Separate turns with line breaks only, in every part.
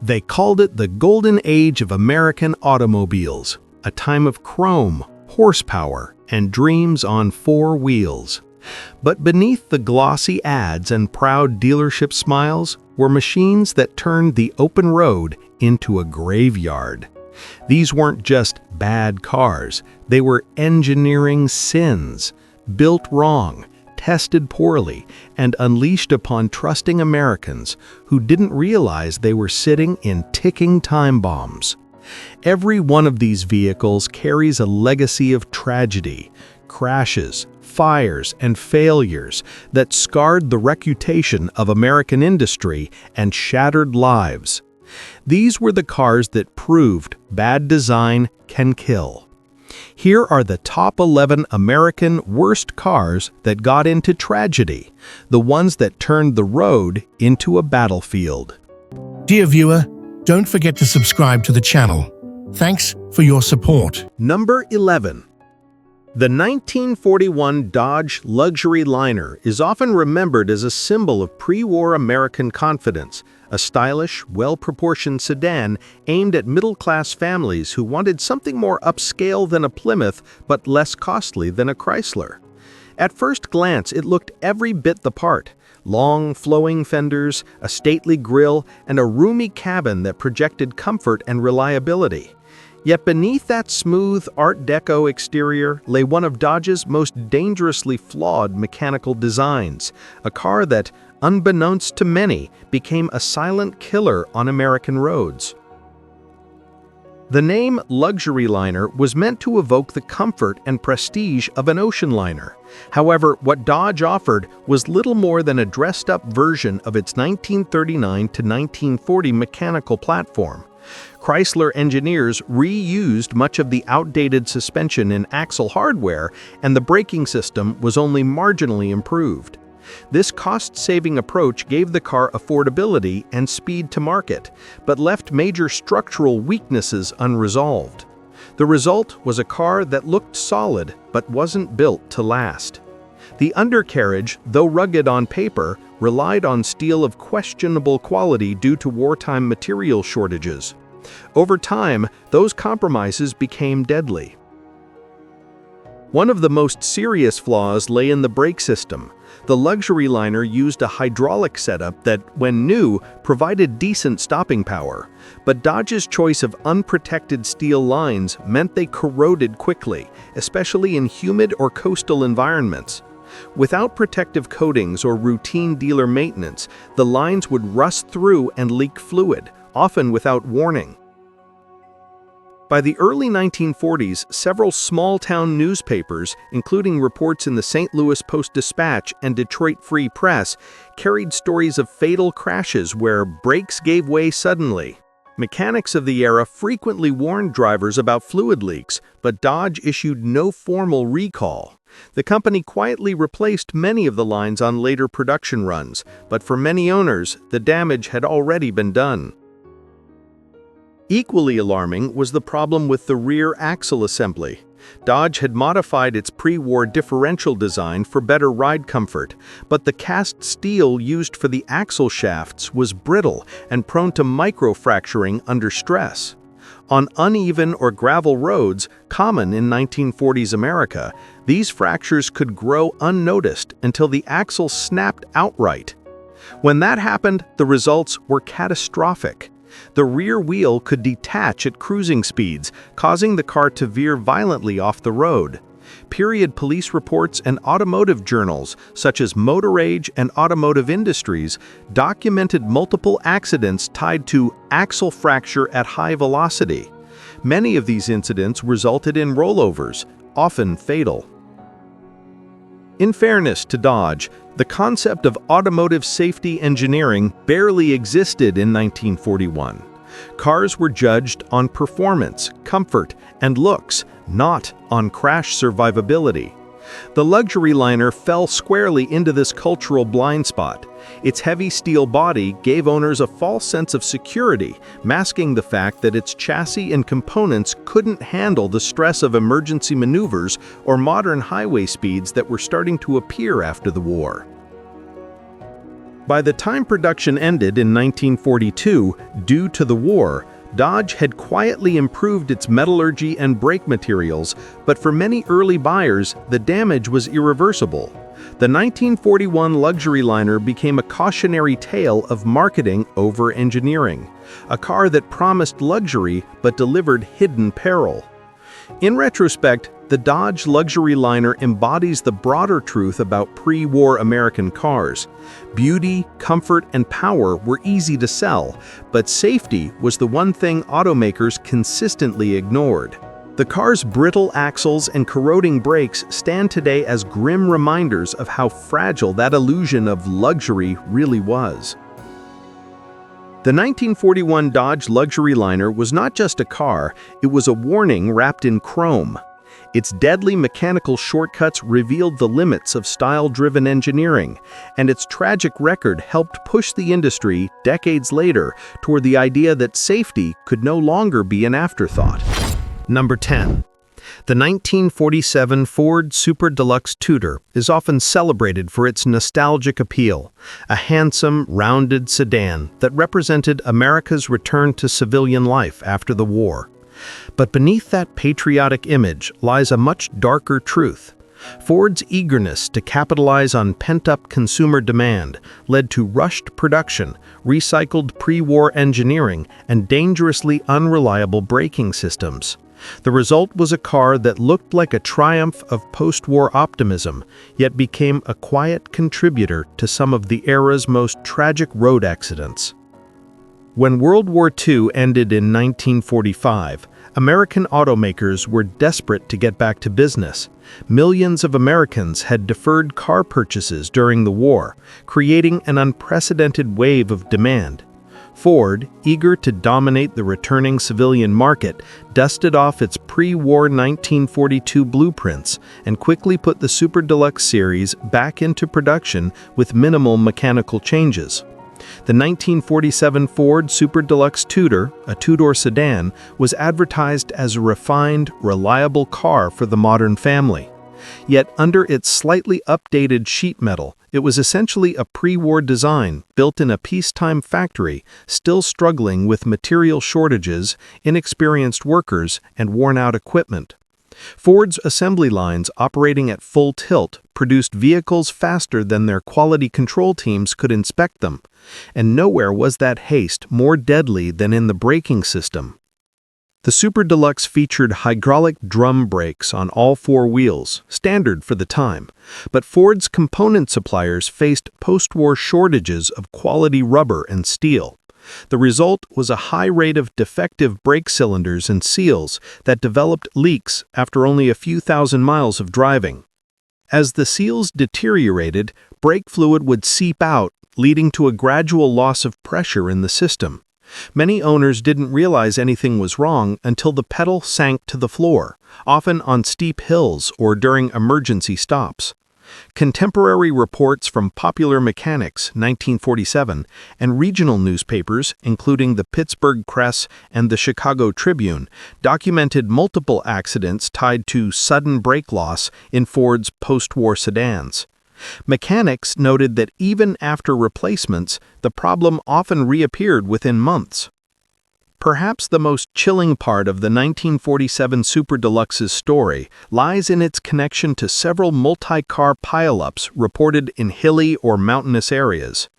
They called it the golden age of American automobiles, a time of chrome, horsepower, and dreams on four wheels. But beneath the glossy ads and proud dealership smiles were machines that turned the open road into a graveyard. These weren't just bad cars, they were engineering sins, built wrong, tested poorly, and unleashed upon trusting Americans who didn't realize they were sitting in ticking time bombs. Every one of these vehicles carries a legacy of tragedy, crashes, fires, and failures that scarred the reputation of American industry and shattered lives. These were the cars that proved bad design can kill. Here are the top 11 American worst cars that got into tragedy, the ones that turned the road into a battlefield.
Dear viewer, don't forget to subscribe to the channel. Thanks for your support.
Number 11. The 1941 Dodge luxury liner is often remembered as a symbol of pre-war American confidence, a stylish, well-proportioned sedan aimed at middle-class families who wanted something more upscale than a Plymouth but less costly than a Chrysler. At first glance, it looked every bit the part. Long, flowing fenders, a stately grille, and a roomy cabin that projected comfort and reliability. Yet beneath that smooth Art Deco exterior lay one of Dodge's most dangerously flawed mechanical designs, a car that, unbeknownst to many, became a silent killer on American roads. The name luxury liner was meant to evoke the comfort and prestige of an ocean liner. However, what Dodge offered was little more than a dressed-up version of its 1939 to 1940 mechanical platform. Chrysler engineers reused much of the outdated suspension and axle hardware, and the braking system was only marginally improved. This cost-saving approach gave the car affordability and speed to market, but left major structural weaknesses unresolved. The result was a car that looked solid but wasn't built to last. The undercarriage, though rugged on paper, relied on steel of questionable quality due to wartime material shortages. Over time, those compromises became deadly. One of the most serious flaws lay in the brake system. The luxury liner used a hydraulic setup that, when new, provided decent stopping power. But Dodge's choice of unprotected steel lines meant they corroded quickly, especially in humid or coastal environments. Without protective coatings or routine dealer maintenance, the lines would rust through and leak fluid, often without warning. By the early 1940s, several small-town newspapers, including reports in the St. Louis Post-Dispatch and Detroit Free Press, carried stories of fatal crashes where brakes gave way suddenly. Mechanics of the era frequently warned drivers about fluid leaks, but Dodge issued no formal recall. The company quietly replaced many of the lines on later production runs, but for many owners, the damage had already been done. Equally alarming was the problem with the rear axle assembly. Dodge had modified its pre-war differential design for better ride comfort, but the cast steel used for the axle shafts was brittle and prone to microfracturing under stress. On uneven or gravel roads, common in 1940s America, these fractures could grow unnoticed until the axle snapped outright. When that happened, the results were catastrophic. The rear wheel could detach at cruising speeds, causing the car to veer violently off the road. Period police reports and automotive journals, such as Motor Age and Automotive Industries, documented multiple accidents tied to axle fracture at high velocity. Many of these incidents resulted in rollovers, often fatal. In fairness to Dodge, the concept of automotive safety engineering barely existed in 1941. Cars were judged on performance, comfort, and looks, not on crash survivability. The luxury liner fell squarely into this cultural blind spot. Its heavy steel body gave owners a false sense of security, masking the fact that its chassis and components couldn't handle the stress of emergency maneuvers or modern highway speeds that were starting to appear after the war. By the time production ended in 1942, due to the war, Dodge had quietly improved its metallurgy and brake materials, but for many early buyers, the damage was irreversible. The 1941 luxury liner became a cautionary tale of marketing over engineering, a car that promised luxury but delivered hidden peril. In retrospect, the Dodge luxury liner embodies the broader truth about pre-war American cars. Beauty, comfort, and power were easy to sell, but safety was the one thing automakers consistently ignored. The car's brittle axles and corroding brakes stand today as grim reminders of how fragile that illusion of luxury really was. The 1941 Dodge luxury liner was not just a car, it was a warning wrapped in chrome. Its deadly mechanical shortcuts revealed the limits of style-driven engineering, and its tragic record helped push the industry, decades later, toward the idea that safety could no longer be an afterthought. Number 10. The 1947 Ford Super Deluxe Tudor is often celebrated for its nostalgic appeal, a handsome, rounded sedan that represented America's return to civilian life after the war. But beneath that patriotic image lies a much darker truth. Ford's eagerness to capitalize on pent-up consumer demand led to rushed production, recycled pre-war engineering, and dangerously unreliable braking systems. The result was a car that looked like a triumph of post-war optimism, yet became a quiet contributor to some of the era's most tragic road accidents. When World War II ended in 1945, American automakers were desperate to get back to business. Millions of Americans had deferred car purchases during the war, creating an unprecedented wave of demand. Ford, eager to dominate the returning civilian market, dusted off its pre-war 1942 blueprints and quickly put the Super Deluxe Series back into production with minimal mechanical changes. The 1947 Ford Super Deluxe Tudor, a two-door sedan, was advertised as a refined, reliable car for the modern family. Yet under its slightly updated sheet metal, it was essentially a pre-war design built in a peacetime factory, still struggling with material shortages, inexperienced workers, and worn-out equipment. Ford's assembly lines, operating at full tilt, produced vehicles faster than their quality control teams could inspect them, and nowhere was that haste more deadly than in the braking system. The Super Deluxe featured hydraulic drum brakes on all four wheels, standard for the time, but Ford's component suppliers faced post-war shortages of quality rubber and steel. The result was a high rate of defective brake cylinders and seals that developed leaks after only a few thousand miles of driving. As the seals deteriorated, brake fluid would seep out, leading to a gradual loss of pressure in the system. Many owners didn't realize anything was wrong until the pedal sank to the floor, often on steep hills or during emergency stops. Contemporary reports from Popular Mechanics, 1947, and regional newspapers, including the Pittsburgh Press and the Chicago Tribune, documented multiple accidents tied to sudden brake loss in Ford's post-war sedans. Mechanics noted that even after replacements, the problem often reappeared within months. Perhaps the most chilling part of the 1947 Super Deluxe's story lies in its connection to several multi-car pileups reported in hilly or mountainous areas.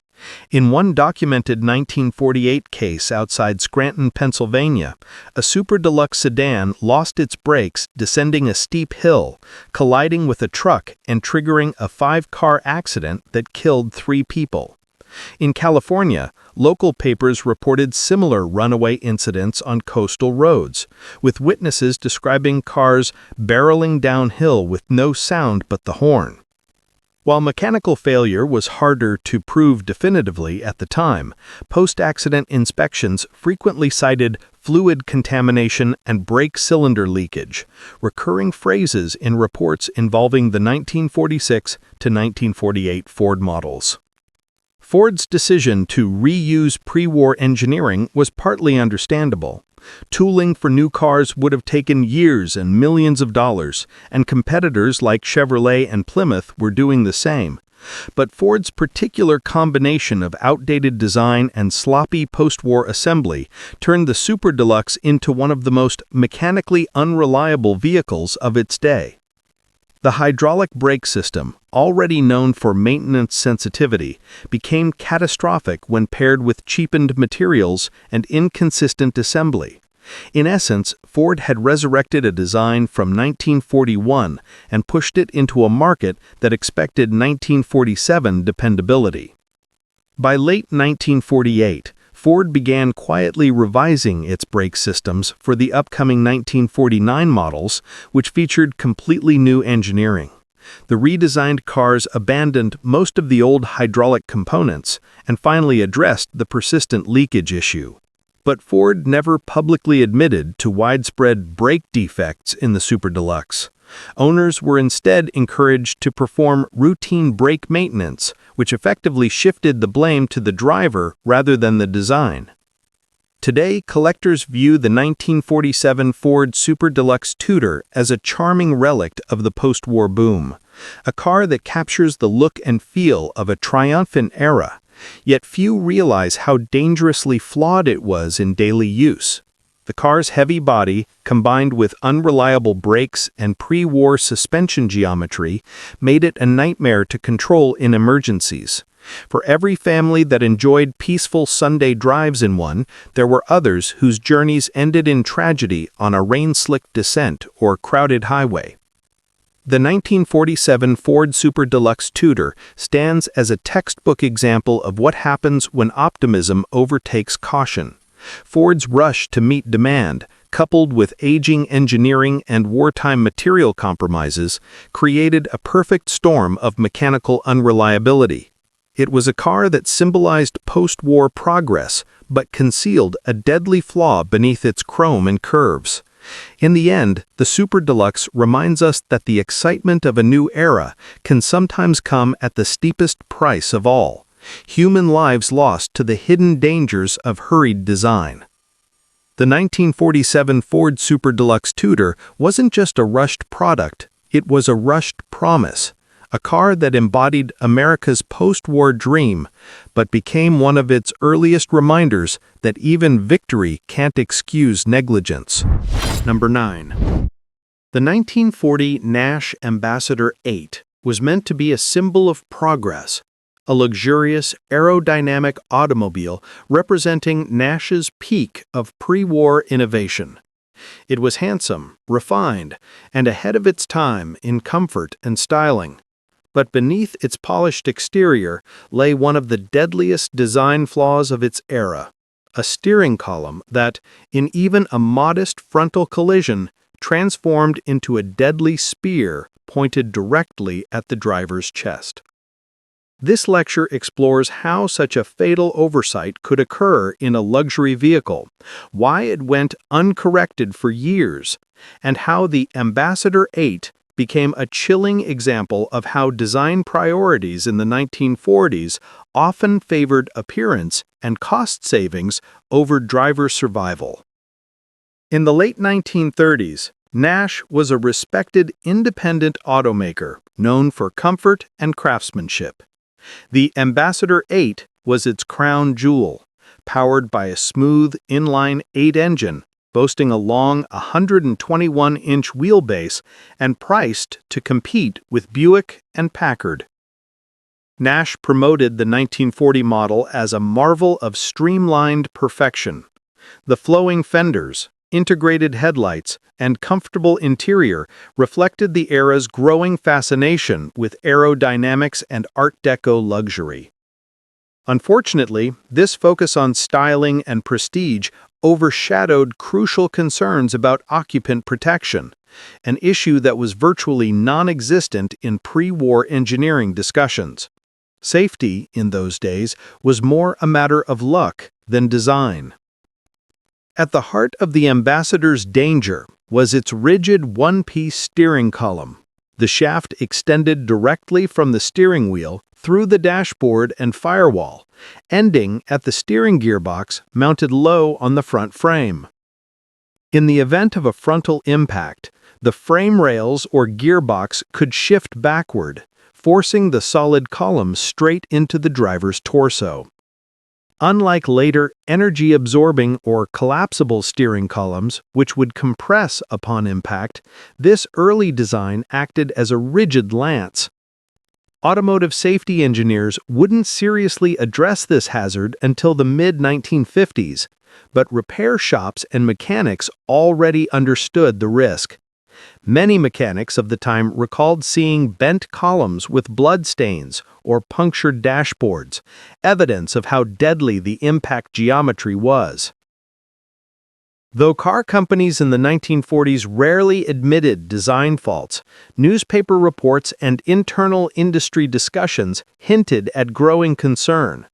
In one documented 1948 case outside Scranton, Pennsylvania, a Super Deluxe sedan lost its brakes descending a steep hill, colliding with a truck and triggering a 5-car accident that killed 3 people. In California, local papers reported similar runaway incidents on coastal roads, with witnesses describing cars barreling downhill with no sound but the horn. While mechanical failure was harder to prove definitively at the time, post-accident inspections frequently cited fluid contamination and brake cylinder leakage, recurring phrases in reports involving the 1946 to 1948 Ford models. Ford's decision to reuse pre-war engineering was partly understandable. Tooling for new cars would have taken years and millions of dollars, and competitors like Chevrolet and Plymouth were doing the same. But Ford's particular combination of outdated design and sloppy post-war assembly turned the Super Deluxe into one of the most mechanically unreliable vehicles of its day. The hydraulic brake system, already known for maintenance sensitivity, became catastrophic when paired with cheapened materials and inconsistent assembly. In essence, Ford had resurrected a design from 1941 and pushed it into a market that expected 1947 dependability. By late 1948, Ford began quietly revising its brake systems for the upcoming 1949 models, which featured completely new engineering. The redesigned cars abandoned most of the old hydraulic components and finally addressed the persistent leakage issue. But Ford never publicly admitted to widespread brake defects in the Super Deluxe. Owners were instead encouraged to perform routine brake maintenance, which effectively shifted the blame to the driver rather than the design. Today, collectors view the 1947 Ford Super Deluxe Tudor as a charming relic of the post-war boom, a car that captures the look and feel of a triumphant era, yet few realize how dangerously flawed it was in daily use. The car's heavy body, combined with unreliable brakes and pre-war suspension geometry, made it a nightmare to control in emergencies. For every family that enjoyed peaceful Sunday drives in one, there were others whose journeys ended in tragedy on a rain-slicked descent or crowded highway. The 1947 Ford Super Deluxe Tudor stands as a textbook example of what happens when optimism overtakes caution. Ford's rush to meet demand, coupled with aging engineering and wartime material compromises, created a perfect storm of mechanical unreliability. It was a car that symbolized post-war progress, but concealed a deadly flaw beneath its chrome and curves. In the end, the Super Deluxe reminds us that the excitement of a new era can sometimes come at the steepest price of all: human lives lost to the hidden dangers of hurried design. The 1947 Ford Super Deluxe Tudor wasn't just a rushed product, it was a rushed promise. A car that embodied America's post-war dream, but became one of its earliest reminders that even victory can't excuse negligence. Number 9. The 1940 Nash Ambassador 8 was meant to be a symbol of progress, a luxurious, aerodynamic automobile representing Nash's peak of pre-war innovation. It was handsome, refined, and ahead of its time in comfort and styling. But beneath its polished exterior lay one of the deadliest design flaws of its era: a steering column that, in even a modest frontal collision, transformed into a deadly spear pointed directly at the driver's chest. This lecture explores how such a fatal oversight could occur in a luxury vehicle, why it went uncorrected for years, and how the Ambassador 8 became a chilling example of how design priorities in the 1940s often favored appearance and cost savings over driver survival. In the late 1930s, Nash was a respected independent automaker known for comfort and craftsmanship. The Ambassador 8 was its crown jewel, powered by a smooth inline 8 engine boasting a long 121-inch wheelbase and priced to compete with Buick and Packard. Nash promoted the 1940 model as a marvel of streamlined perfection. The flowing fenders, integrated headlights, and comfortable interior reflected the era's growing fascination with aerodynamics and Art Deco luxury. Unfortunately, this focus on styling and prestige overshadowed crucial concerns about occupant protection, an issue that was virtually non-existent in pre-war engineering discussions. Safety, in those days, was more a matter of luck than design. At the heart of the Ambassador's danger was its rigid one-piece steering column. The shaft extended directly from the steering wheel through the dashboard and firewall, ending at the steering gearbox mounted low on the front frame. In the event of a frontal impact, the frame rails or gearbox could shift backward, forcing the solid column straight into the driver's torso. Unlike later energy-absorbing or collapsible steering columns, which would compress upon impact, this early design acted as a rigid lance. Automotive safety engineers wouldn't seriously address this hazard until the mid-1950s, but repair shops and mechanics already understood the risk. Many mechanics of the time recalled seeing bent columns with blood stains or punctured dashboards, evidence of how deadly the impact geometry was. Though car companies in the 1940s rarely admitted design faults, newspaper reports and internal industry discussions hinted at growing concern.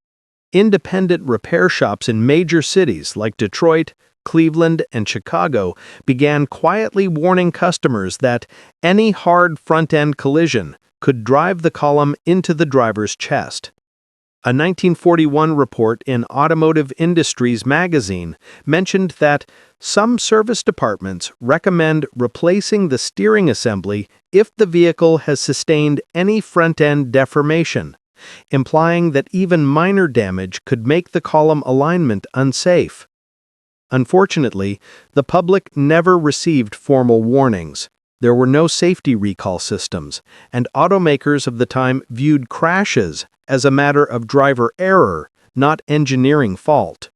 Independent repair shops in major cities like Detroit, Cleveland, and Chicago began quietly warning customers that any hard front-end collision could drive the column into the driver's chest. A 1941 report in Automotive Industries magazine mentioned that some service departments recommend replacing the steering assembly if the vehicle has sustained any front-end deformation, implying that even minor damage could make the column alignment unsafe. Unfortunately, the public never received formal warnings. There were no safety recall systems, and automakers of the time viewed crashes as a matter of driver error, not engineering fault.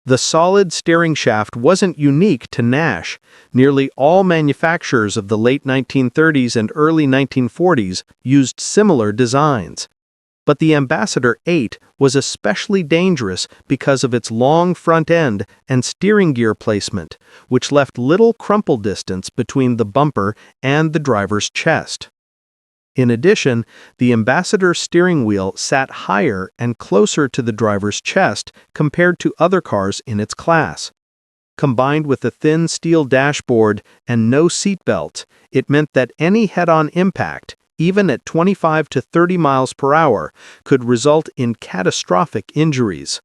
The solid steering shaft wasn't unique to Nash. Nearly all manufacturers of the late 1930s and early 1940s used similar designs. But the Ambassador 8 was especially dangerous because of its long front end and steering gear placement, which left little crumple distance between the bumper and the driver's chest. In addition, the Ambassador steering wheel sat higher and closer to the driver's chest compared to other cars in its class. Combined with a thin steel dashboard and no seatbelt, it meant that any head-on impact, even at 25 to 30 miles per hour, could result in catastrophic injuries.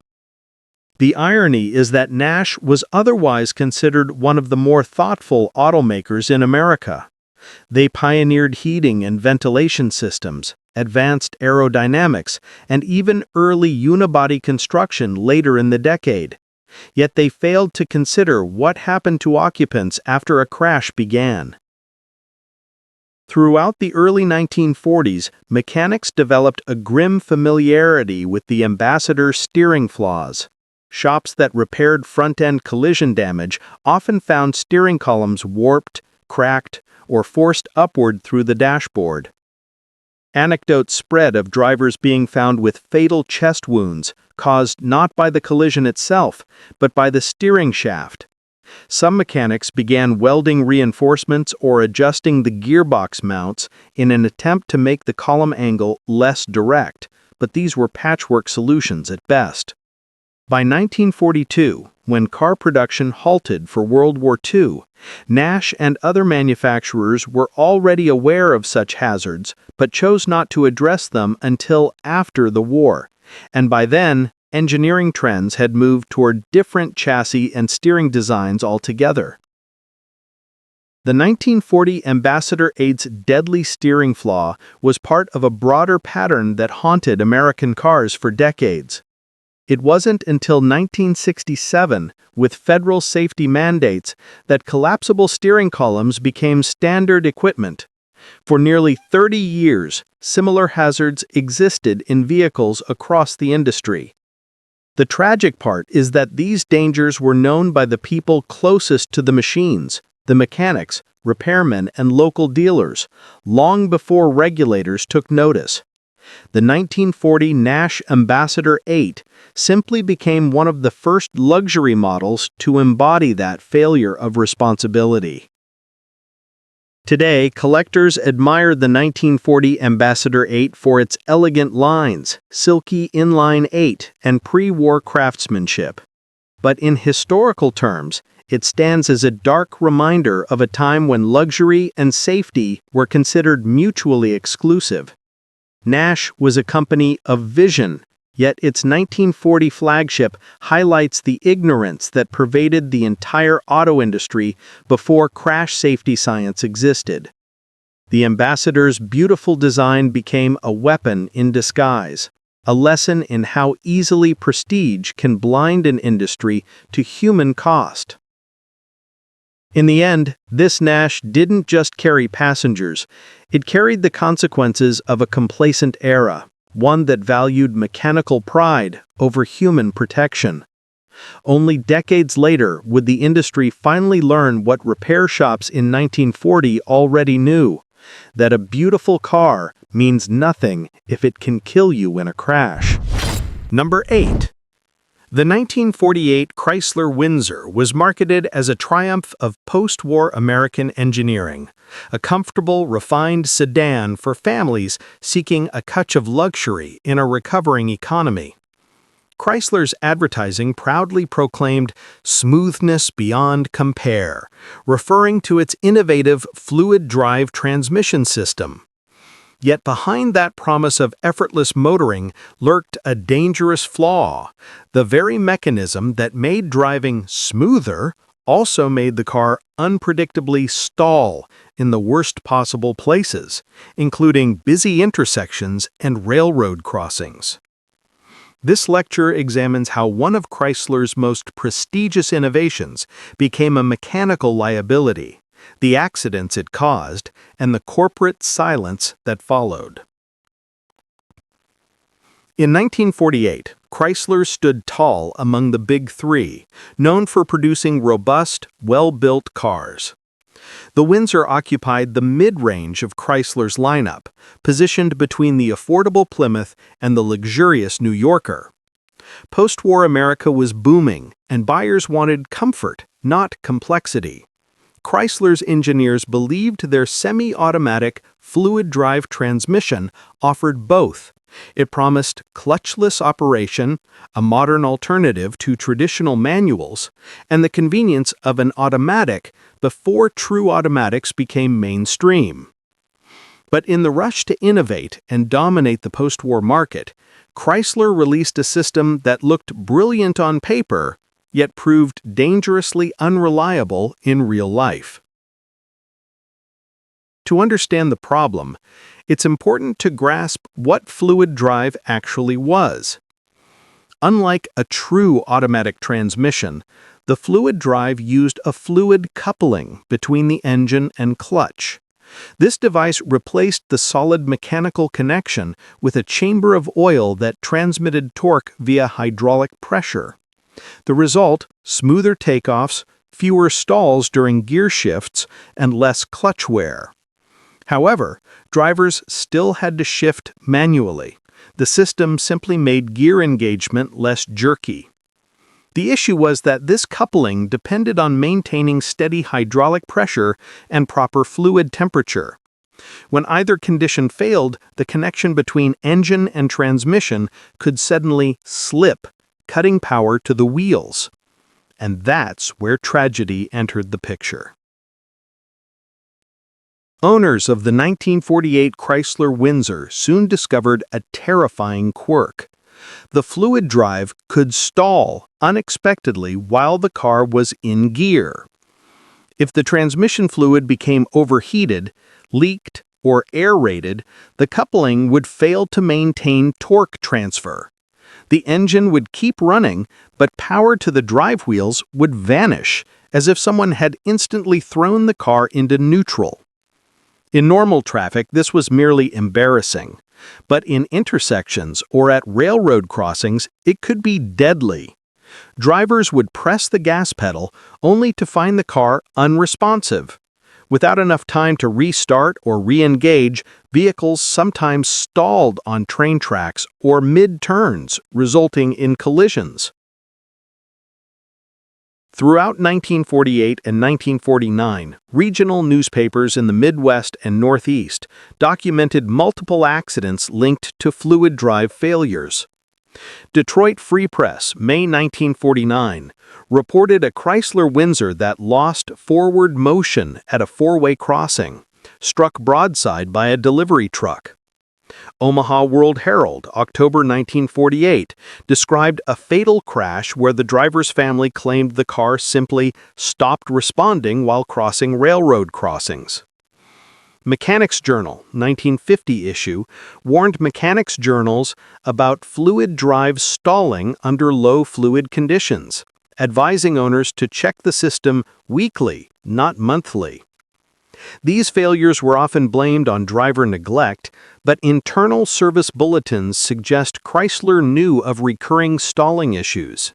The irony is that Nash was otherwise considered one of the more thoughtful automakers in America. They pioneered heating and ventilation systems, advanced aerodynamics, and even early unibody construction later in the decade. Yet they failed to consider what happened to occupants after a crash began. Throughout the early 1940s, mechanics developed a grim familiarity with the Ambassador steering flaws. Shops that repaired front-end collision damage often found steering columns warped, cracked, or forced upward through the dashboard. Anecdotes spread of drivers being found with fatal chest wounds caused not by the collision itself, but by the steering shaft. Some mechanics began welding reinforcements or adjusting the gearbox mounts in an attempt to make the column angle less direct, but these were patchwork solutions at best. By 1942, when car production halted for World War II, Nash and other manufacturers were already aware of such hazards, but chose not to address them until after the war, and by then, engineering trends had moved toward different chassis and steering designs altogether. The 1940 Ambassador 8's deadly steering flaw was part of a broader pattern that haunted American cars for decades. It wasn't until 1967, with federal safety mandates, that collapsible steering columns became standard equipment. For nearly 30 years, similar hazards existed in vehicles across the industry. The tragic part is that these dangers were known by the people closest to the machines, the mechanics, repairmen, and local dealers, long before regulators took notice. The 1940 Nash Ambassador 8 simply became one of the first luxury models to embody that failure of responsibility. Today, collectors admire the 1940 Ambassador 8 for its elegant lines, silky inline 8, and pre-war craftsmanship. But in historical terms, it stands as a dark reminder of a time when luxury and safety were considered mutually exclusive. Nash was a company of vision, yet its 1940 flagship highlights the ignorance that pervaded the entire auto industry before crash safety science existed. The ambassador's beautiful design became a weapon in disguise, a lesson in how easily prestige can blind an industry to human cost. In the end, this Nash didn't just carry passengers, it carried the consequences of a complacent era, one that valued mechanical pride over human protection. Only decades later would the industry finally learn what repair shops in 1940 already knew, that a beautiful car means nothing if it can kill you in a crash. Number 8. The 1948 Chrysler Windsor was marketed as a triumph of post-war American engineering, a comfortable, refined sedan for families seeking a touch of luxury in a recovering economy. Chrysler's advertising proudly proclaimed smoothness beyond compare, referring to its innovative fluid drive transmission system. Yet behind that promise of effortless motoring lurked a dangerous flaw. The very mechanism that made driving smoother also made the car unpredictably stall in the worst possible places, including busy intersections and railroad crossings. This lecture examines how one of Chrysler's most prestigious innovations became a mechanical liability, the accidents it caused, and the corporate silence that followed. In 1948, Chrysler stood tall among the Big Three, known for producing robust, well-built cars. The Windsor occupied the mid-range of Chrysler's lineup, positioned between the affordable Plymouth and the luxurious New Yorker. Post-war America was booming, and buyers wanted comfort, not complexity. Chrysler's engineers believed their semi-automatic fluid drive transmission offered both. It promised clutchless operation, a modern alternative to traditional manuals, and the convenience of an automatic before true automatics became mainstream. But in the rush to innovate and dominate the post-war market, Chrysler released a system that looked brilliant on paper, yet proved dangerously unreliable in real life. To understand the problem, it's important to grasp what fluid drive actually was. Unlike a true automatic transmission, the fluid drive used a fluid coupling between the engine and clutch. This device replaced the solid mechanical connection with a chamber of oil that transmitted torque via hydraulic pressure. The result: smoother takeoffs, fewer stalls during gear shifts, and less clutch wear. However, drivers still had to shift manually. The system simply made gear engagement less jerky. The issue was that this coupling depended on maintaining steady hydraulic pressure and proper fluid temperature. When either condition failed, the connection between engine and transmission could suddenly slip, cutting power to the wheels. And that's where tragedy entered the picture. Owners of the 1948 Chrysler Windsor soon discovered a terrifying quirk. The fluid drive could stall unexpectedly while the car was in gear. If the transmission fluid became overheated, leaked, or aerated, the coupling would fail to maintain torque transfer. The engine would keep running, but power to the drive wheels would vanish, as if someone had instantly thrown the car into neutral. In normal traffic, this was merely embarrassing, but in intersections or at railroad crossings, it could be deadly. Drivers would press the gas pedal only to find the car unresponsive. Without enough time to restart or re-engage, vehicles sometimes stalled on train tracks or mid-turns, resulting in collisions. Throughout 1948 and 1949, regional newspapers in the Midwest and Northeast documented multiple accidents linked to fluid drive failures. Detroit Free Press, May 1949, reported a Chrysler Windsor that lost forward motion at a four-way crossing, struck broadside by a delivery truck. Omaha World Herald, October 1948, described a fatal crash where the driver's family claimed the car simply stopped responding while crossing railroad crossings. Mechanics Journal, 1950 issue, warned mechanics journals about fluid drive stalling under low fluid conditions, advising owners to check the system weekly, not monthly. These failures were often blamed on driver neglect, but internal service bulletins suggest Chrysler knew of recurring stalling issues.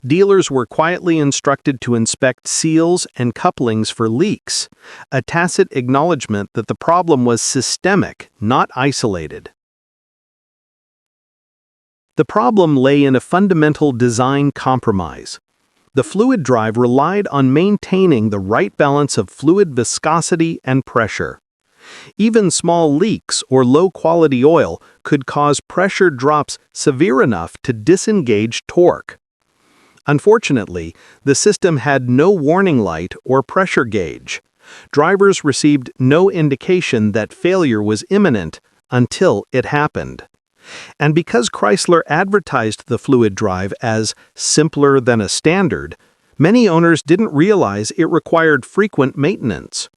Dealers were quietly instructed to inspect seals and couplings for leaks, a tacit acknowledgement that the problem was systemic, not isolated. The problem lay in a fundamental design compromise. The fluid drive relied on maintaining the right balance of fluid viscosity and pressure. Even small leaks or low-quality oil could cause pressure drops severe enough to disengage torque. Unfortunately, the system had no warning light or pressure gauge. Drivers received no indication that failure was imminent until it happened. And because Chrysler advertised the fluid drive as simpler than a standard, many owners didn't realize it required frequent maintenance.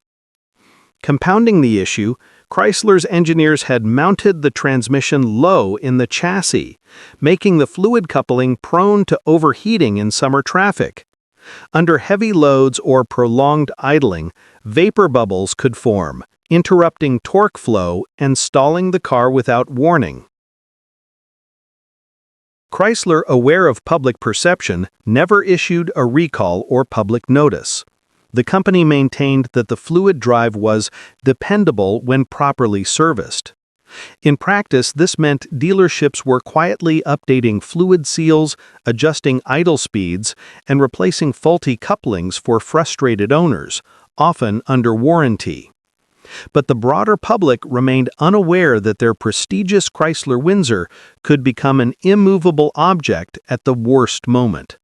Compounding the issue, Chrysler's engineers had mounted the transmission low in the chassis, making the fluid coupling prone to overheating in summer traffic. Under heavy loads or prolonged idling, vapor bubbles could form, interrupting torque flow and stalling the car without warning. Chrysler, aware of public perception, never issued a recall or public notice. The company maintained that the fluid drive was dependable when properly serviced. In practice, this meant dealerships were quietly updating fluid seals, adjusting idle speeds, and replacing faulty couplings for frustrated owners, often under warranty. But the broader public remained unaware that their prestigious Chrysler Windsor could become an immovable object at the worst moment.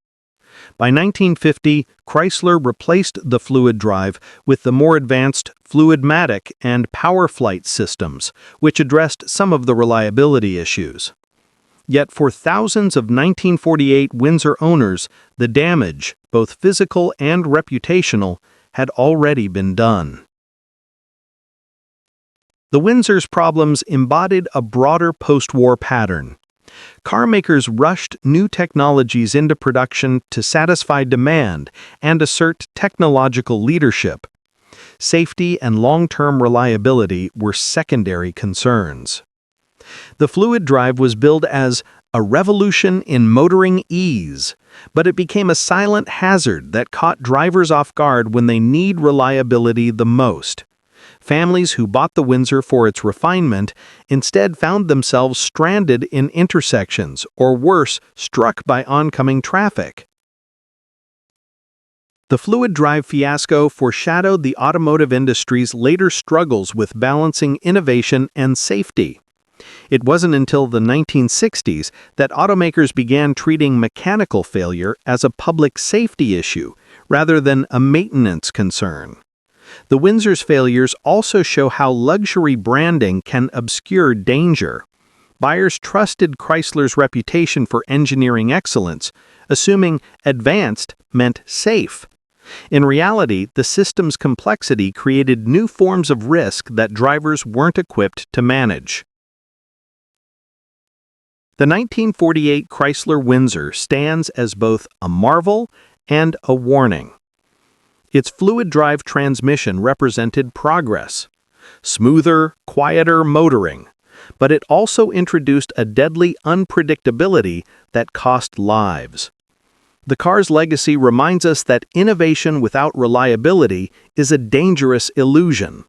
By 1950, Chrysler replaced the fluid drive with the more advanced Fluidmatic and PowerFlight systems, which addressed some of the reliability issues. Yet for thousands of 1948 Windsor owners, the damage, both physical and reputational, had already been done. The Windsor's problems embodied a broader post-war pattern. Car makers rushed new technologies into production to satisfy demand and assert technological leadership. Safety and long-term reliability were secondary concerns. The fluid drive was billed as a revolution in motoring ease, but it became a silent hazard that caught drivers off guard when they need reliability the most. Families who bought the Windsor for its refinement instead found themselves stranded in intersections, or worse, struck by oncoming traffic. The fluid drive fiasco foreshadowed the automotive industry's later struggles with balancing innovation and safety. It wasn't until the 1960s that automakers began treating mechanical failure as a public safety issue rather than a maintenance concern. The Windsor's failures also show how luxury branding can obscure danger. Buyers trusted Chrysler's reputation for engineering excellence, assuming advanced meant safe. In reality, the system's complexity created new forms of risk that drivers weren't equipped to manage. The 1948 Chrysler Windsor stands as both a marvel and a warning. Its fluid drive transmission represented progress, smoother, quieter motoring, but it also introduced a deadly unpredictability that cost lives. The car's legacy reminds us that innovation without reliability is a dangerous illusion.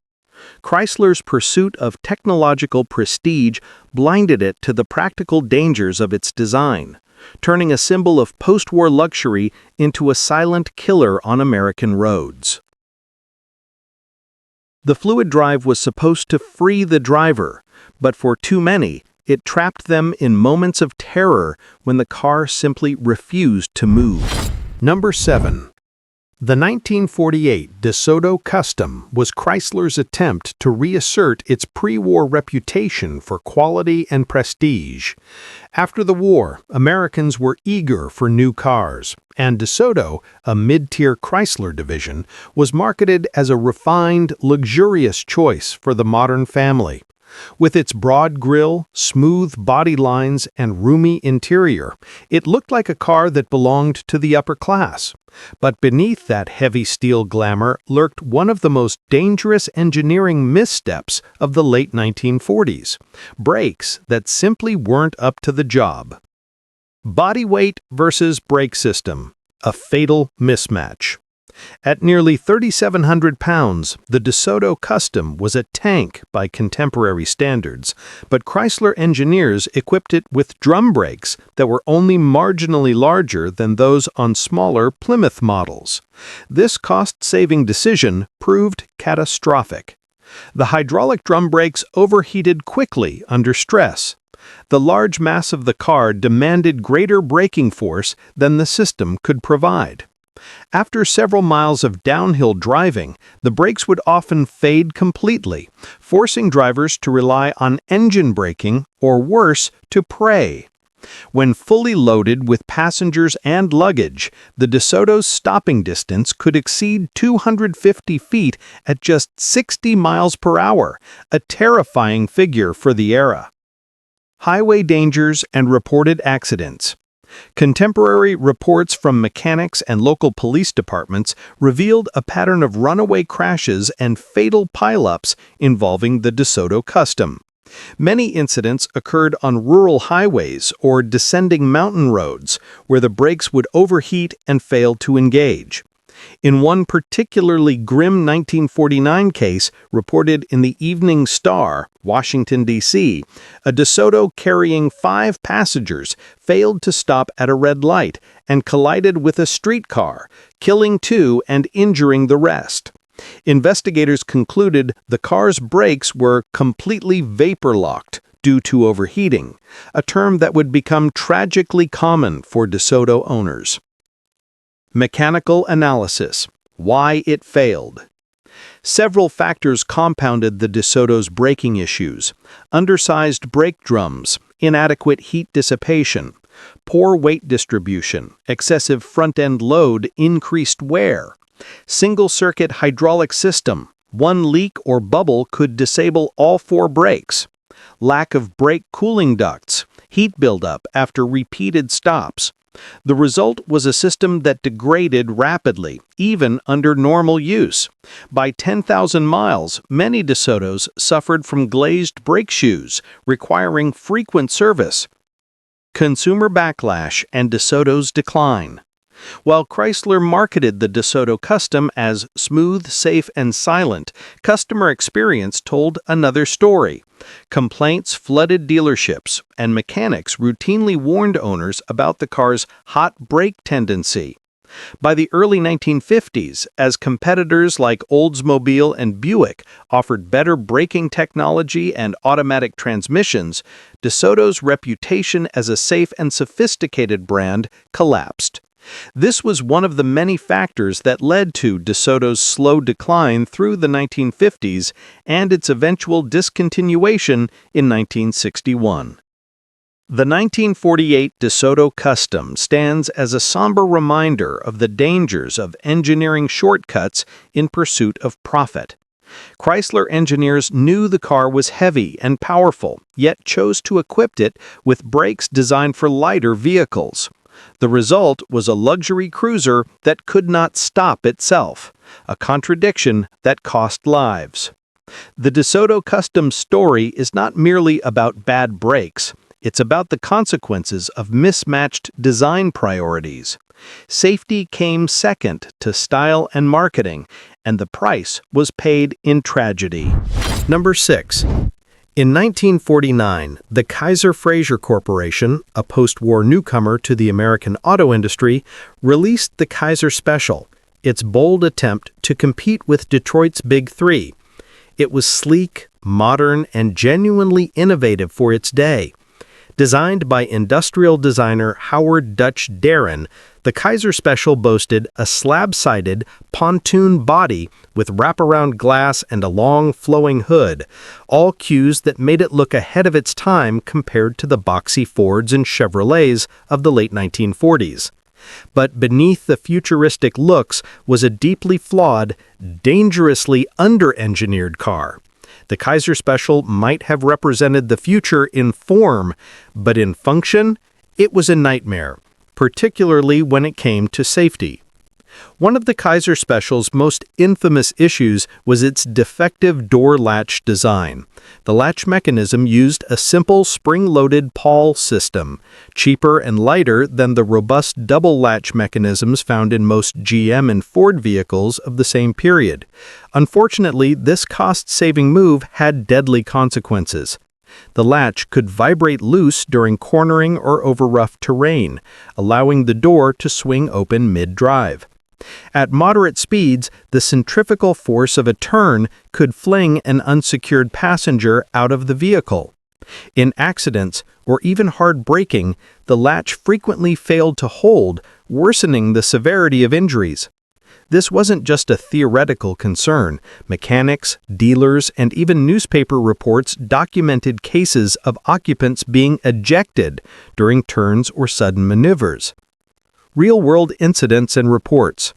Chrysler's pursuit of technological prestige blinded it to the practical dangers of its design, turning a symbol of post-war luxury into a silent killer on American roads. The fluid drive was supposed to free the driver, but for too many, it trapped them in moments of terror when the car simply refused to move. Number 7. The 1948 DeSoto Custom was Chrysler's attempt to reassert its pre-war reputation for quality and prestige. After the war, Americans were eager for new cars, and DeSoto, a mid-tier Chrysler division, was marketed as a refined, luxurious choice for the modern family. With its broad grille, smooth body lines, and roomy interior, it looked like a car that belonged to the upper class. But beneath that heavy steel glamour lurked one of the most dangerous engineering missteps of the late 1940s: brakes that simply weren't up to the job. Body weight versus brake system, a fatal mismatch. At nearly 3,700 pounds, the DeSoto Custom was a tank by contemporary standards, but Chrysler engineers equipped it with drum brakes that were only marginally larger than those on smaller Plymouth models. This cost-saving decision proved catastrophic. The hydraulic drum brakes overheated quickly under stress. The large mass of the car demanded greater braking force than the system could provide. After several miles of downhill driving, the brakes would often fade completely, forcing drivers to rely on engine braking, or worse, to pray. When fully loaded with passengers and luggage, the DeSoto's stopping distance could exceed 250 feet at just 60 miles per hour, a terrifying figure for the era. Highway dangers and reported accidents. Contemporary reports from mechanics and local police departments revealed a pattern of runaway crashes and fatal pileups involving the DeSoto Custom. Many incidents occurred on rural highways or descending mountain roads, where the brakes would overheat and fail to engage. In one particularly grim 1949 case reported in the Evening Star, Washington, D.C., a DeSoto carrying 5 passengers failed to stop at a red light and collided with a streetcar, killing 2 and injuring the rest. Investigators concluded the car's brakes were completely vapor-locked due to overheating, a term that would become tragically common for DeSoto owners. Mechanical analysis. Why it failed. Several factors compounded the DeSoto's braking issues: undersized brake drums, inadequate heat dissipation, poor weight distribution, excessive front-end load, increased wear, single-circuit hydraulic system. One leak or bubble could disable all 4 brakes. Lack of brake cooling ducts, heat buildup after repeated stops. The result was a system that degraded rapidly, even under normal use. By 10,000 miles, many DeSotos suffered from glazed brake shoes, requiring frequent service. Consumer backlash and DeSoto's decline. While Chrysler marketed the DeSoto Custom as smooth, safe, and silent, customer experience told another story. Complaints flooded dealerships, and mechanics routinely warned owners about the car's hot brake tendency. By the early 1950s, as competitors like Oldsmobile and Buick offered better braking technology and automatic transmissions, DeSoto's reputation as a safe and sophisticated brand collapsed. This was one of the many factors that led to DeSoto's slow decline through the 1950s and its eventual discontinuation in 1961. The 1948 DeSoto Custom stands as a somber reminder of the dangers of engineering shortcuts in pursuit of profit. Chrysler engineers knew the car was heavy and powerful, yet chose to equip it with brakes designed for lighter vehicles. The result was a luxury cruiser that could not stop itself, a contradiction that cost lives. The DeSoto Custom story is not merely about bad brakes, it's about the consequences of mismatched design priorities. Safety came second to style and marketing, and the price was paid in tragedy. Number 6. In 1949, the Kaiser Corporation, a post-war newcomer to the American auto industry, released the Kaiser Special, its bold attempt to compete with Detroit's Big Three. It was sleek, modern, and genuinely innovative for its day. Designed by industrial designer Howard Dutch Darren, the Kaiser Special boasted a slab-sided, pontoon body with wraparound glass and a long, flowing hood, all cues that made it look ahead of its time compared to the boxy Fords and Chevrolets of the late 1940s. But beneath the futuristic looks was a deeply flawed, dangerously under-engineered car. The Kaiser Special might have represented the future in form, but in function, it was a nightmare, particularly when it came to safety. One of the Kaiser Special's most infamous issues was its defective door latch design. The latch mechanism used a simple spring-loaded pawl system, cheaper and lighter than the robust double latch mechanisms found in most GM and Ford vehicles of the same period. Unfortunately, this cost-saving move had deadly consequences. The latch could vibrate loose during cornering or over rough terrain, allowing the door to swing open mid-drive. At moderate speeds, the centrifugal force of a turn could fling an unsecured passenger out of the vehicle. In accidents, or even hard braking, the latch frequently failed to hold, worsening the severity of injuries. This wasn't just a theoretical concern. Mechanics, dealers, and even newspaper reports documented cases of occupants being ejected during turns or sudden maneuvers. Real-world incidents and reports.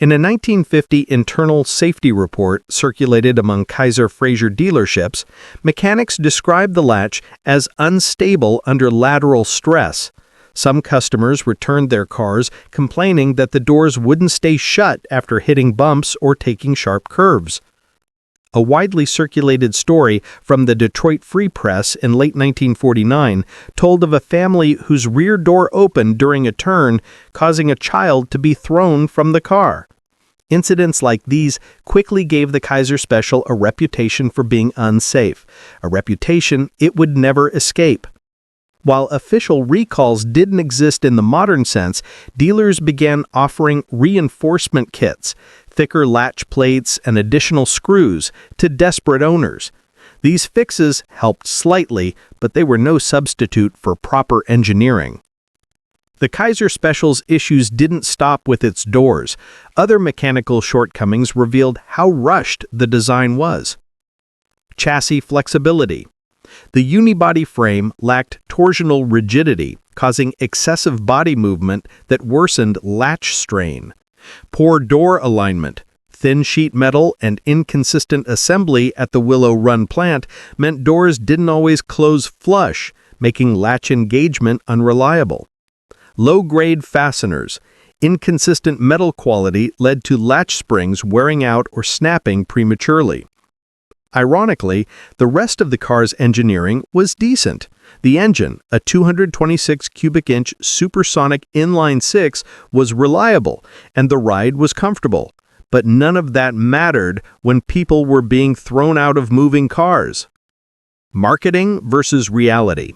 In a 1950 internal safety report circulated among Kaiser Frazer dealerships, mechanics described the latch as unstable under lateral stress. Some customers returned their cars complaining that the doors wouldn't stay shut after hitting bumps or taking sharp curves. A widely circulated story from the Detroit Free Press in late 1949 told of a family whose rear door opened during a turn, causing a child to be thrown from the car. Incidents like these quickly gave the Kaiser Special a reputation for being unsafe, a reputation it would never escape. While official recalls didn't exist in the modern sense, dealers began offering reinforcement kits, thicker latch plates, and additional screws to desperate owners. These fixes helped slightly, but they were no substitute for proper engineering. The Kaiser Special's issues didn't stop with its doors. Other mechanical shortcomings revealed how rushed the design was. Chassis flexibility. The unibody frame lacked torsional rigidity, causing excessive body movement that worsened latch strain. Poor door alignment, thin sheet metal, and inconsistent assembly at the Willow Run plant meant doors didn't always close flush, making latch engagement unreliable. Low-grade fasteners. Inconsistent metal quality led to latch springs wearing out or snapping prematurely. Ironically, the rest of the car's engineering was decent. The engine, a 226 cubic inch supersonic inline-six, was reliable, and the ride was comfortable. But none of that mattered when people were being thrown out of moving cars. Marketing versus reality.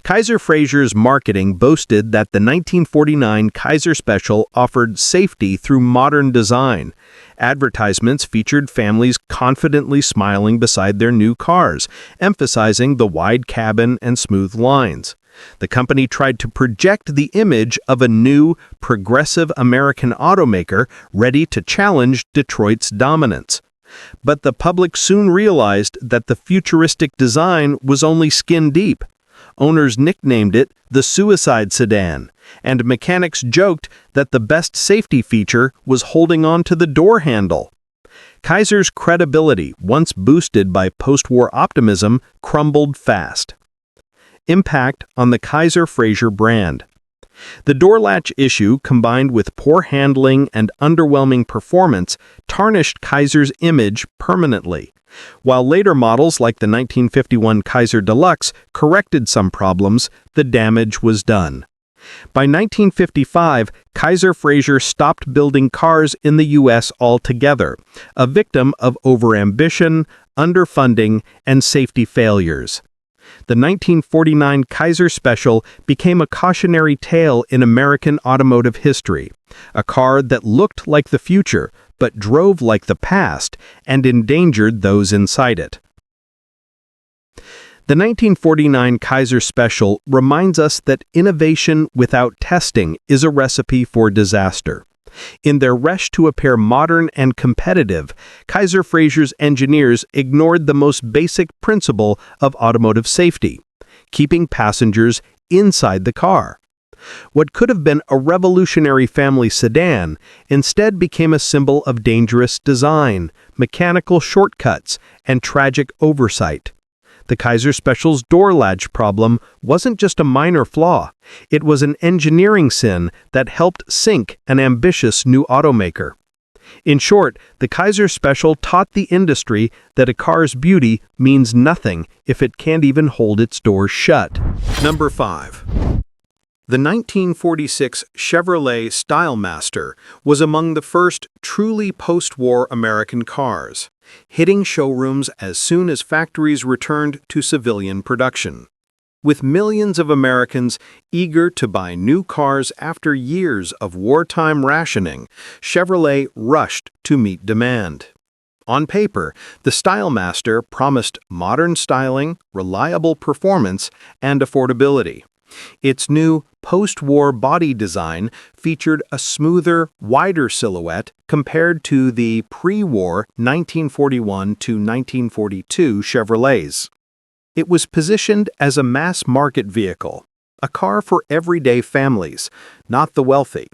Kaiser Frazer's marketing boasted that the 1949 Kaiser Special offered safety through modern design. Advertisements featured families confidently smiling beside their new cars, emphasizing the wide cabin and smooth lines. The company tried to project the image of a new, progressive American automaker ready to challenge Detroit's dominance. But the public soon realized that the futuristic design was only skin deep. Owners nicknamed it the suicide sedan, and mechanics joked that the best safety feature was holding on to the door handle. Kaiser's credibility, once boosted by post-war optimism, crumbled fast. Impact on the Kaiser Frazer brand. The door latch issue, combined with poor handling and underwhelming performance, tarnished Kaiser's image permanently. While later models like the 1951 Kaiser Deluxe corrected some problems, the damage was done. By 1955, Kaiser Frazer stopped building cars in the U.S. altogether, a victim of overambition, underfunding, and safety failures. The 1949 Kaiser Special became a cautionary tale in American automotive history, a car that looked like the future, but drove like the past and endangered those inside it. The 1949 Kaiser Special reminds us that innovation without testing is a recipe for disaster. In their rush to appear modern and competitive, Kaiser Frazier's engineers ignored the most basic principle of automotive safety: keeping passengers inside the car. What could have been a revolutionary family sedan instead became a symbol of dangerous design, mechanical shortcuts, and tragic oversight. The Kaiser Special's door latch problem wasn't just a minor flaw, it was an engineering sin that helped sink an ambitious new automaker. In short, the Kaiser Special taught the industry that a car's beauty means nothing if it can't even hold its doors shut. Number 5. The 1946 Chevrolet Stylemaster was among the first truly post-war American cars, hitting showrooms as soon as factories returned to civilian production. With millions of Americans eager to buy new cars after years of wartime rationing, Chevrolet rushed to meet demand. On paper, the Stylemaster promised modern styling, reliable performance, and affordability. Its new post-war body design featured a smoother, wider silhouette compared to the pre-war 1941 to 1942 Chevrolets. It was positioned as a mass-market vehicle, a car for everyday families, not the wealthy.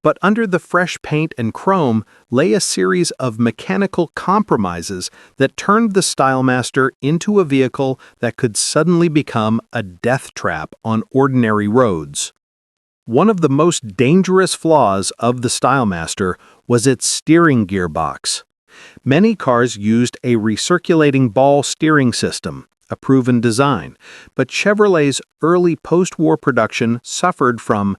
But under the fresh paint and chrome lay a series of mechanical compromises that turned the Stylemaster into a vehicle that could suddenly become a death trap on ordinary roads. One of the most dangerous flaws of the Stylemaster was its steering gearbox. Many cars used a recirculating ball steering system, a proven design, but Chevrolet's early post-war production suffered from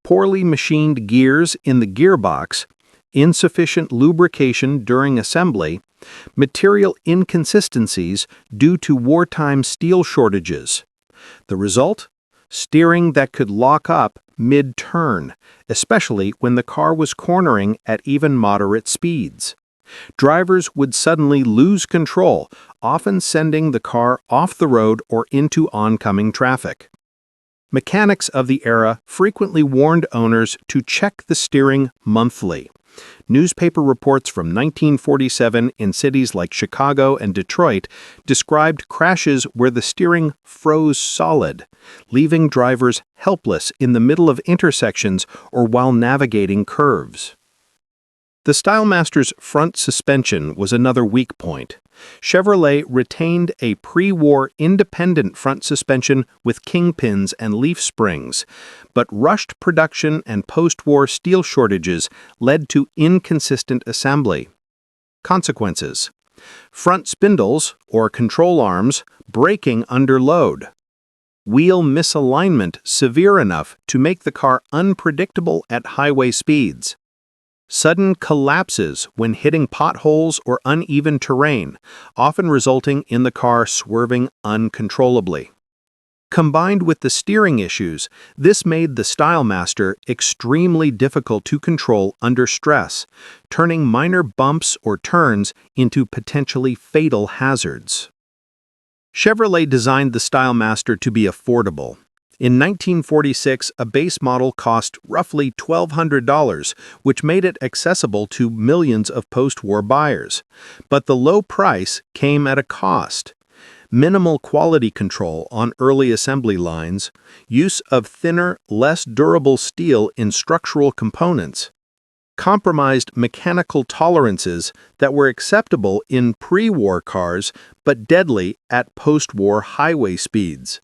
poorly machined gears in the gearbox, insufficient lubrication during assembly, material inconsistencies due to wartime steel shortages. The result? Steering that could lock up mid-turn, especially when the car was cornering at even moderate speeds. Drivers would suddenly lose control, often sending the car off the road or into oncoming traffic. Mechanics of the era frequently warned owners to check the steering monthly. Newspaper reports from 1947 in cities like Chicago and Detroit described crashes where the steering froze solid, leaving drivers helpless in the middle of intersections or while navigating curves. The Stylemaster's front suspension was another weak point. Chevrolet retained a pre-war independent front suspension with kingpins and leaf springs, but rushed production and post-war steel shortages led to inconsistent assembly. Consequences: front spindles, or control arms, breaking under load. Wheel misalignment severe enough to make the car unpredictable at highway speeds. Sudden collapses when hitting potholes or uneven terrain, often resulting in the car swerving uncontrollably. Combined with the steering issues, this made the Stylemaster extremely difficult to control under stress, turning minor bumps or turns into potentially fatal hazards. Chevrolet designed the Stylemaster to be affordable. In 1946, a base model cost roughly $1,200, which made it accessible to millions of post-war buyers. But the low price came at a cost. Minimal quality control on early assembly lines, use of thinner, less durable steel in structural components, compromised mechanical tolerances that were acceptable in pre-war cars but deadly at post-war highway speeds.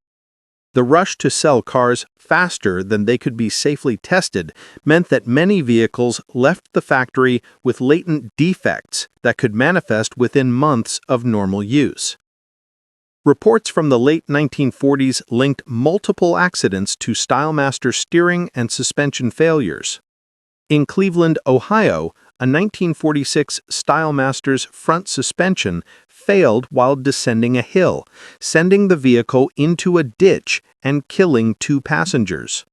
The rush to sell cars faster than they could be safely tested meant that many vehicles left the factory with latent defects that could manifest within months of normal use. Reports from the late 1940s linked multiple accidents to Stylemaster steering and suspension failures. In Cleveland, Ohio, a 1946 Stylemaster's front suspension failed while descending a hill, sending the vehicle into a ditch and killing 2 passengers.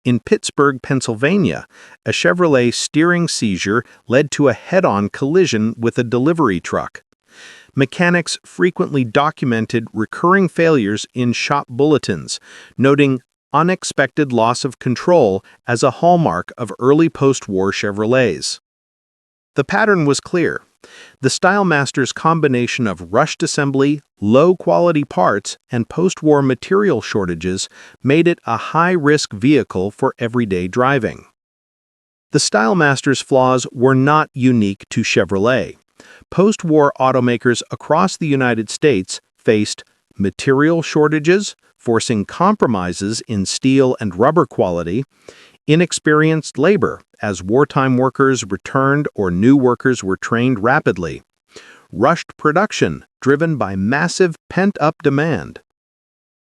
In Pittsburgh, Pennsylvania, a Chevrolet steering seizure led to a head-on collision with a delivery truck. Mechanics frequently documented recurring failures in shop bulletins, noting unexpected loss of control as a hallmark of early post-war Chevrolets. The pattern was clear. The Stylemaster's combination of rushed assembly, low-quality parts, and post-war material shortages made it a high-risk vehicle for everyday driving. The Stylemaster's flaws were not unique to Chevrolet. Post-war automakers across the United States faced material shortages, forcing compromises in steel and rubber quality, inexperienced labor as wartime workers returned or new workers were trained rapidly, rushed production driven by massive pent-up demand.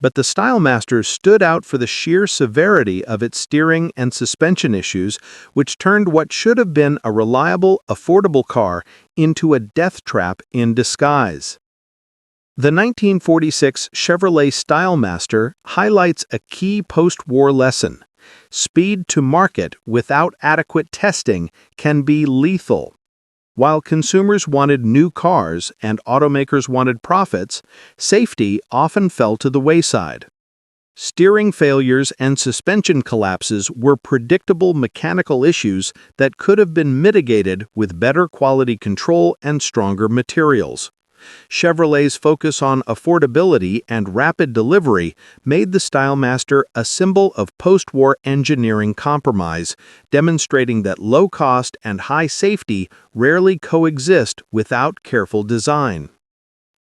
But the Stylemaster stood out for the sheer severity of its steering and suspension issues, which turned what should have been a reliable, affordable car into a death trap in disguise. The 1946 Chevrolet Stylemaster highlights a key post-war lesson. Speed to market without adequate testing can be lethal. While consumers wanted new cars and automakers wanted profits, safety often fell to the wayside. Steering failures and suspension collapses were predictable mechanical issues that could have been mitigated with better quality control and stronger materials. Chevrolet's focus on affordability and rapid delivery made the Stylemaster a symbol of post-war engineering compromise, demonstrating that low cost and high safety rarely coexist without careful design.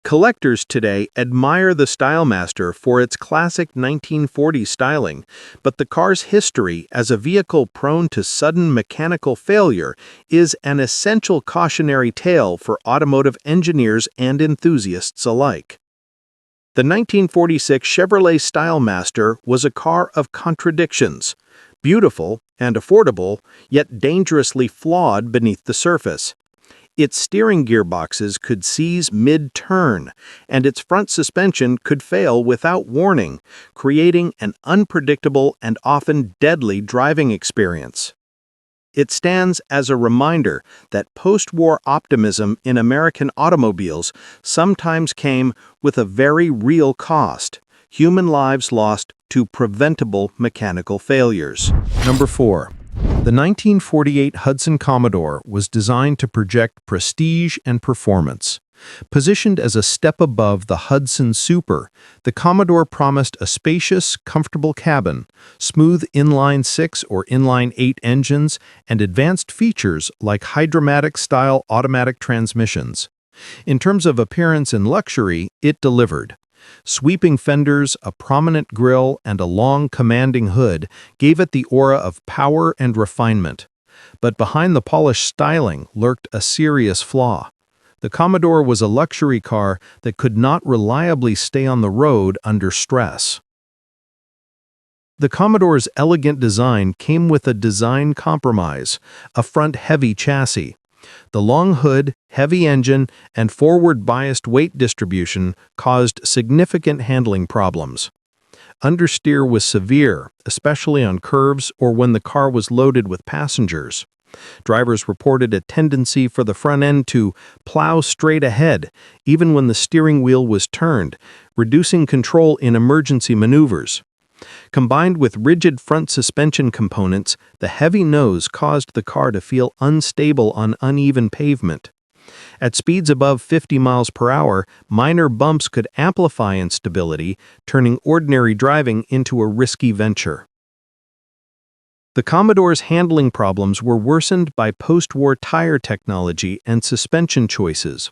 Collectors today admire the Stylemaster for its classic 1940s styling, but the car's history as a vehicle prone to sudden mechanical failure is an essential cautionary tale for automotive engineers and enthusiasts alike. The 1946 Chevrolet Stylemaster was a car of contradictions, beautiful and affordable, yet dangerously flawed beneath the surface. Its steering gearboxes could seize mid-turn, and its front suspension could fail without warning, creating an unpredictable and often deadly driving experience. It stands as a reminder that post-war optimism in American automobiles sometimes came with a very real cost: human lives lost to preventable mechanical failures. Number 4. The 1948 Hudson Commodore was designed to project prestige and performance. Positioned as a step above the Hudson Super, the Commodore promised a spacious, comfortable cabin, smooth inline-6 or inline-8 engines, and advanced features like Hydra-Matic-style automatic transmissions. In terms of appearance and luxury, it delivered. Sweeping fenders, a prominent grille, and a long, commanding hood gave it the aura of power and refinement. But behind the polished styling lurked a serious flaw. The Commodore was a luxury car that could not reliably stay on the road under stress. The Commodore's elegant design came with a design compromise: a front-heavy chassis. The long hood, heavy engine, and forward-biased weight distribution caused significant handling problems. Understeer was severe, especially on curves or when the car was loaded with passengers. Drivers reported a tendency for the front end to plow straight ahead, even when the steering wheel was turned, reducing control in emergency maneuvers. Combined with rigid front suspension components, the heavy nose caused the car to feel unstable on uneven pavement. At speeds above 50 miles per hour, minor bumps could amplify instability, turning ordinary driving into a risky venture. The Commodore's handling problems were worsened by post-war tire technology and suspension choices.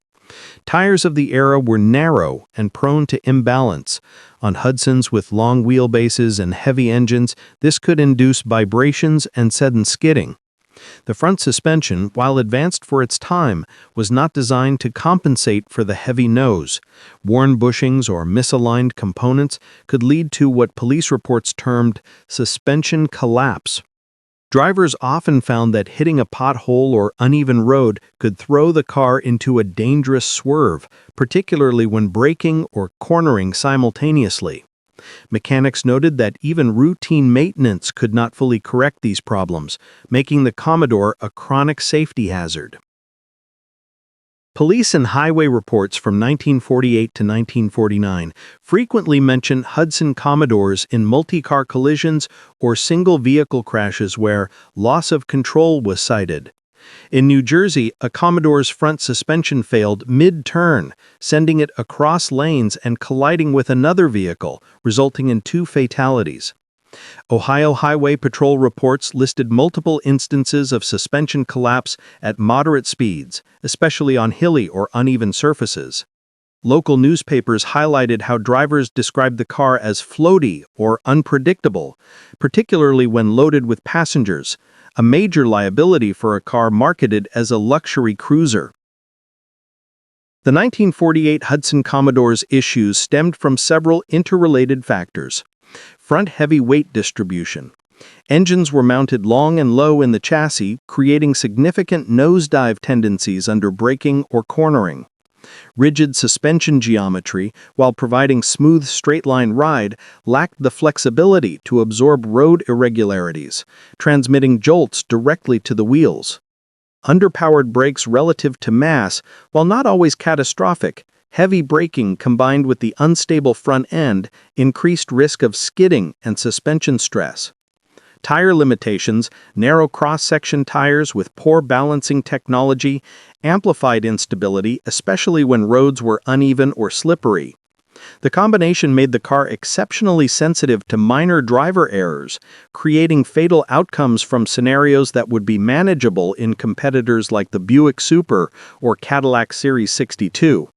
Tires of the era were narrow and prone to imbalance. On Hudsons with long wheelbases and heavy engines, this could induce vibrations and sudden skidding. The front suspension, while advanced for its time, was not designed to compensate for the heavy nose. Worn bushings or misaligned components could lead to what police reports termed suspension collapse. Drivers often found that hitting a pothole or uneven road could throw the car into a dangerous swerve, particularly when braking or cornering simultaneously. Mechanics noted that even routine maintenance could not fully correct these problems, making the Commodore a chronic safety hazard. Police and highway reports from 1948 to 1949 frequently mention Hudson Commodores in multi-car collisions or single-vehicle crashes where loss of control was cited. In New Jersey, a Commodore's front suspension failed mid-turn, sending it across lanes and colliding with another vehicle, resulting in 2 fatalities. Ohio Highway Patrol reports listed multiple instances of suspension collapse at moderate speeds, especially on hilly or uneven surfaces. Local newspapers highlighted how drivers described the car as floaty or unpredictable, particularly when loaded with passengers, a major liability for a car marketed as a luxury cruiser. The 1948 Hudson Commodore's issues stemmed from several interrelated factors. Front heavy weight distribution. Engines were mounted long and low in the chassis, creating significant nosedive tendencies under braking or cornering. Rigid suspension geometry, while providing smooth straight-line ride, lacked the flexibility to absorb road irregularities, transmitting jolts directly to the wheels. Underpowered brakes relative to mass, while not always catastrophic, heavy braking combined with the unstable front end increased risk of skidding and suspension stress. Tire limitations, narrow cross-section tires with poor balancing technology, amplified instability, especially when roads were uneven or slippery. The combination made the car exceptionally sensitive to minor driver errors, creating fatal outcomes from scenarios that would be manageable in competitors like the Buick Super or Cadillac Series 62.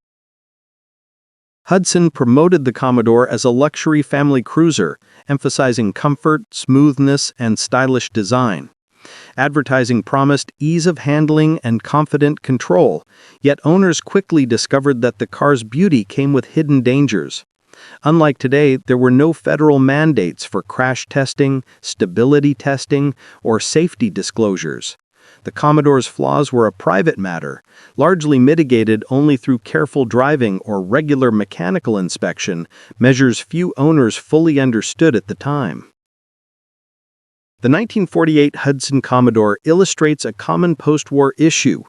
Hudson promoted the Commodore as a luxury family cruiser, emphasizing comfort, smoothness, and stylish design. Advertising promised ease of handling and confident control, yet owners quickly discovered that the car's beauty came with hidden dangers. Unlike today, there were no federal mandates for crash testing, stability testing, or safety disclosures. The Commodore's flaws were a private matter, largely mitigated only through careful driving or regular mechanical inspection, measures few owners fully understood at the time. The 1948 Hudson Commodore illustrates a common post-war issue.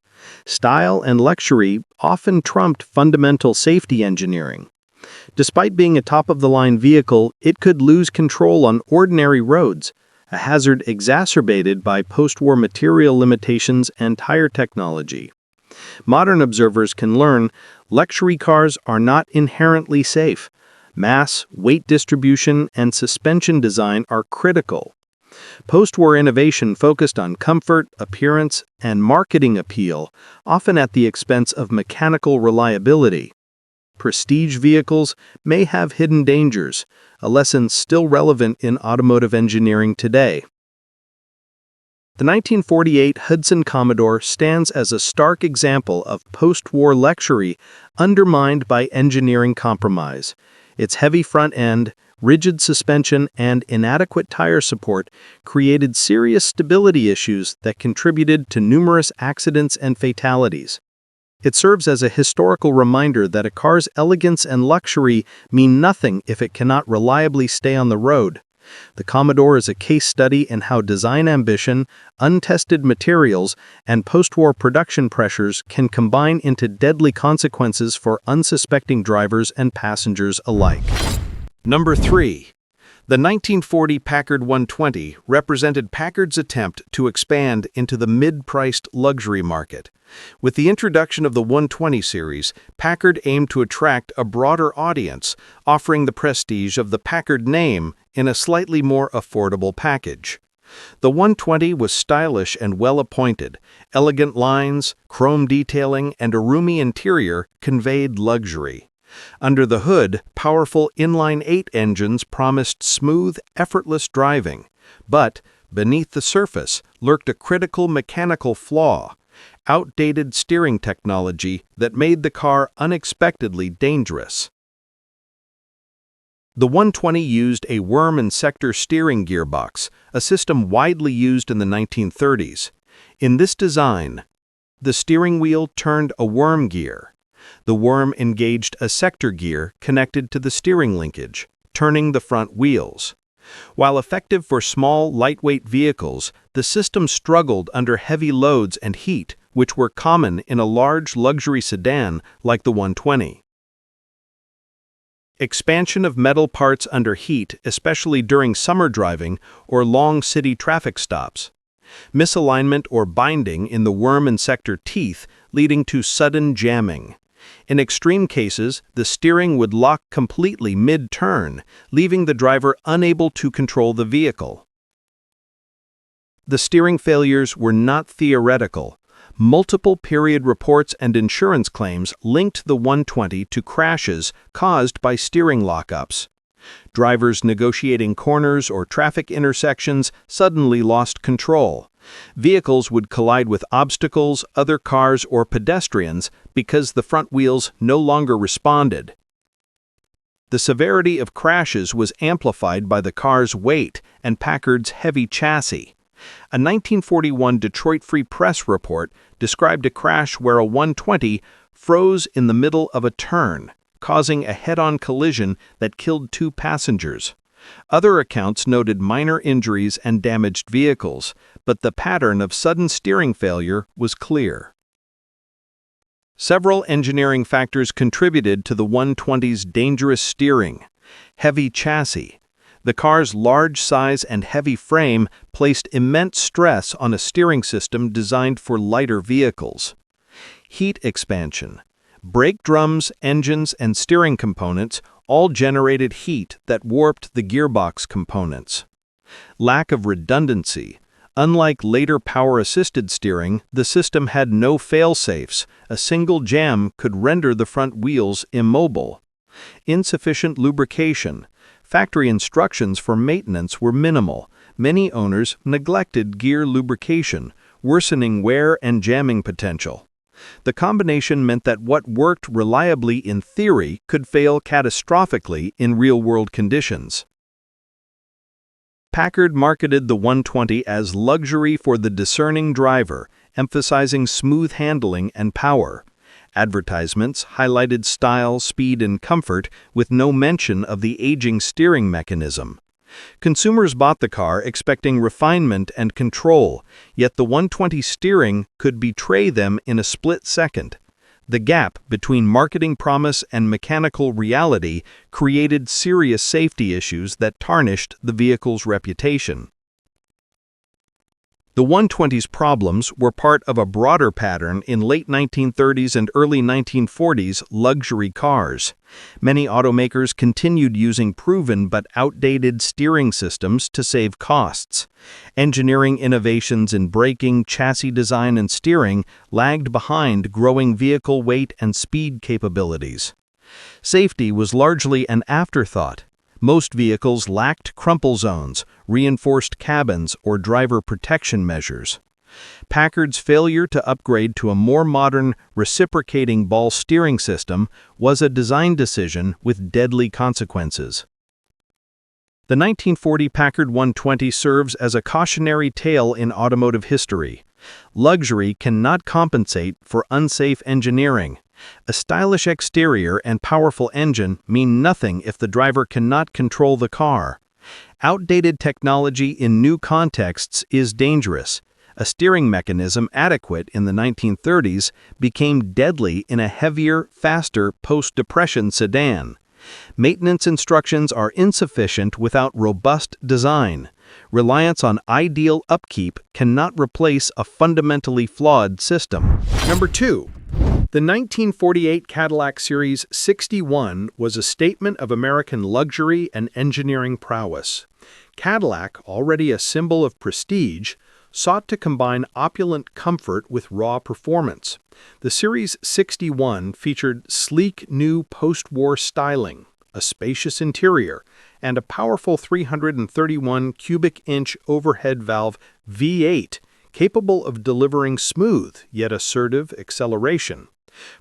Style and luxury often trumped fundamental safety engineering. Despite being a top-of-the-line vehicle, it could lose control on ordinary roads, a hazard exacerbated by post-war material limitations and tire technology. Modern observers can learn luxury cars are not inherently safe. Mass, weight distribution, and suspension design are critical. Post-war innovation focused on comfort, appearance, and marketing appeal, often at the expense of mechanical reliability. Prestige vehicles may have hidden dangers, a lesson still relevant in automotive engineering today. The 1948 Hudson Commodore stands as a stark example of post-war luxury undermined by engineering compromise. Its heavy front end, rigid suspension, and inadequate tire support created serious stability issues that contributed to numerous accidents and fatalities. It serves as a historical reminder that a car's elegance and luxury mean nothing if it cannot reliably stay on the road. The Commodore is a case study in how design ambition, untested materials, and post-war production pressures can combine into deadly consequences for unsuspecting drivers and passengers alike. Number 3. The 1940 Packard One-Twenty represented Packard's attempt to expand into the mid-priced luxury market. With the introduction of the One-Twenty series, Packard aimed to attract a broader audience, offering the prestige of the Packard name in a slightly more affordable package. The One-Twenty was stylish and well-appointed. Elegant lines, chrome detailing, and a roomy interior conveyed luxury. Under the hood, powerful inline-8 engines promised smooth, effortless driving. But, beneath the surface, lurked a critical mechanical flaw: outdated steering technology that made the car unexpectedly dangerous. The One-Twenty used a worm and sector steering gearbox, a system widely used in the 1930s. In this design, the steering wheel turned a worm gear. The worm engaged a sector gear connected to the steering linkage, turning the front wheels. While effective for small, lightweight vehicles, the system struggled under heavy loads and heat, which were common in a large luxury sedan like the 120. Expansion of metal parts under heat, especially during summer driving or long city traffic stops. Misalignment or binding in the worm and sector teeth, leading to sudden jamming. In extreme cases, the steering would lock completely mid-turn, leaving the driver unable to control the vehicle. The steering failures were not theoretical. Multiple period reports and insurance claims linked the 120 to crashes caused by steering lockups. Drivers negotiating corners or traffic intersections suddenly lost control. Vehicles would collide with obstacles, other cars, or pedestrians because the front wheels no longer responded. The severity of crashes was amplified by the car's weight and Packard's heavy chassis. A 1941 Detroit Free Press report described a crash where a 120 froze in the middle of a turn, causing a head-on collision that killed 2 passengers. Other accounts noted minor injuries and damaged vehicles, but the pattern of sudden steering failure was clear. Several engineering factors contributed to the 120's dangerous steering. Heavy chassis. The car's large size and heavy frame placed immense stress on a steering system designed for lighter vehicles. Heat expansion. Brake drums, engines, and steering components all generated heat that warped the gearbox components. Lack of redundancy. Unlike later power-assisted steering, the system had no fail-safes. A single jam could render the front wheels immobile. Insufficient lubrication. Factory instructions for maintenance were minimal. Many owners neglected gear lubrication, worsening wear and jamming potential. The combination meant that what worked reliably in theory could fail catastrophically in real-world conditions. Packard marketed the 120 as luxury for the discerning driver, emphasizing smooth handling and power. Advertisements highlighted style, speed, and comfort with no mention of the aging steering mechanism. Consumers bought the car expecting refinement and control, yet the 120 steering could betray them in a split second. The gap between marketing promise and mechanical reality created serious safety issues that tarnished the vehicle's reputation. The 120's problems were part of a broader pattern in late 1930s and early 1940s luxury cars. Many automakers continued using proven but outdated steering systems to save costs. Engineering innovations in braking, chassis design, and steering lagged behind growing vehicle weight and speed capabilities. Safety was largely an afterthought. Most vehicles lacked crumple zones, reinforced cabins, or driver protection measures. Packard's failure to upgrade to a more modern, reciprocating ball steering system was a design decision with deadly consequences. The 1940 Packard 120 serves as a cautionary tale in automotive history. Luxury cannot compensate for unsafe engineering. A stylish exterior and powerful engine mean nothing if the driver cannot control the car. Outdated technology in new contexts is dangerous. A steering mechanism adequate in the 1930s became deadly in a heavier, faster post-depression sedan. Maintenance instructions are insufficient without robust design. Reliance on ideal upkeep cannot replace a fundamentally flawed system. Number 2. The 1948 Cadillac Series 61 was a statement of American luxury and engineering prowess. Cadillac, already a symbol of prestige, sought to combine opulent comfort with raw performance. The Series 61 featured sleek new post-war styling, a spacious interior, and a powerful 331 cubic inch overhead valve V8 capable of delivering smooth yet assertive acceleration.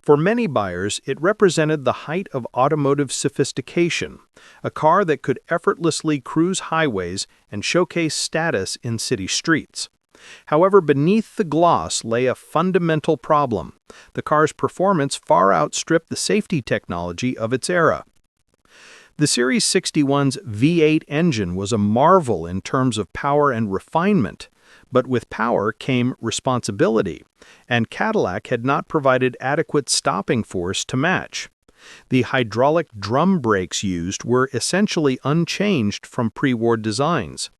For many buyers, it represented the height of automotive sophistication, a car that could effortlessly cruise highways and showcase status in city streets. However, beneath the gloss lay a fundamental problem. The car's performance far outstripped the safety technology of its era. The Series 61's V8 engine was a marvel in terms of power and refinement, But with power came responsibility, and Cadillac had not provided adequate stopping force to match. The hydraulic drum brakes used were essentially unchanged from pre-war designs.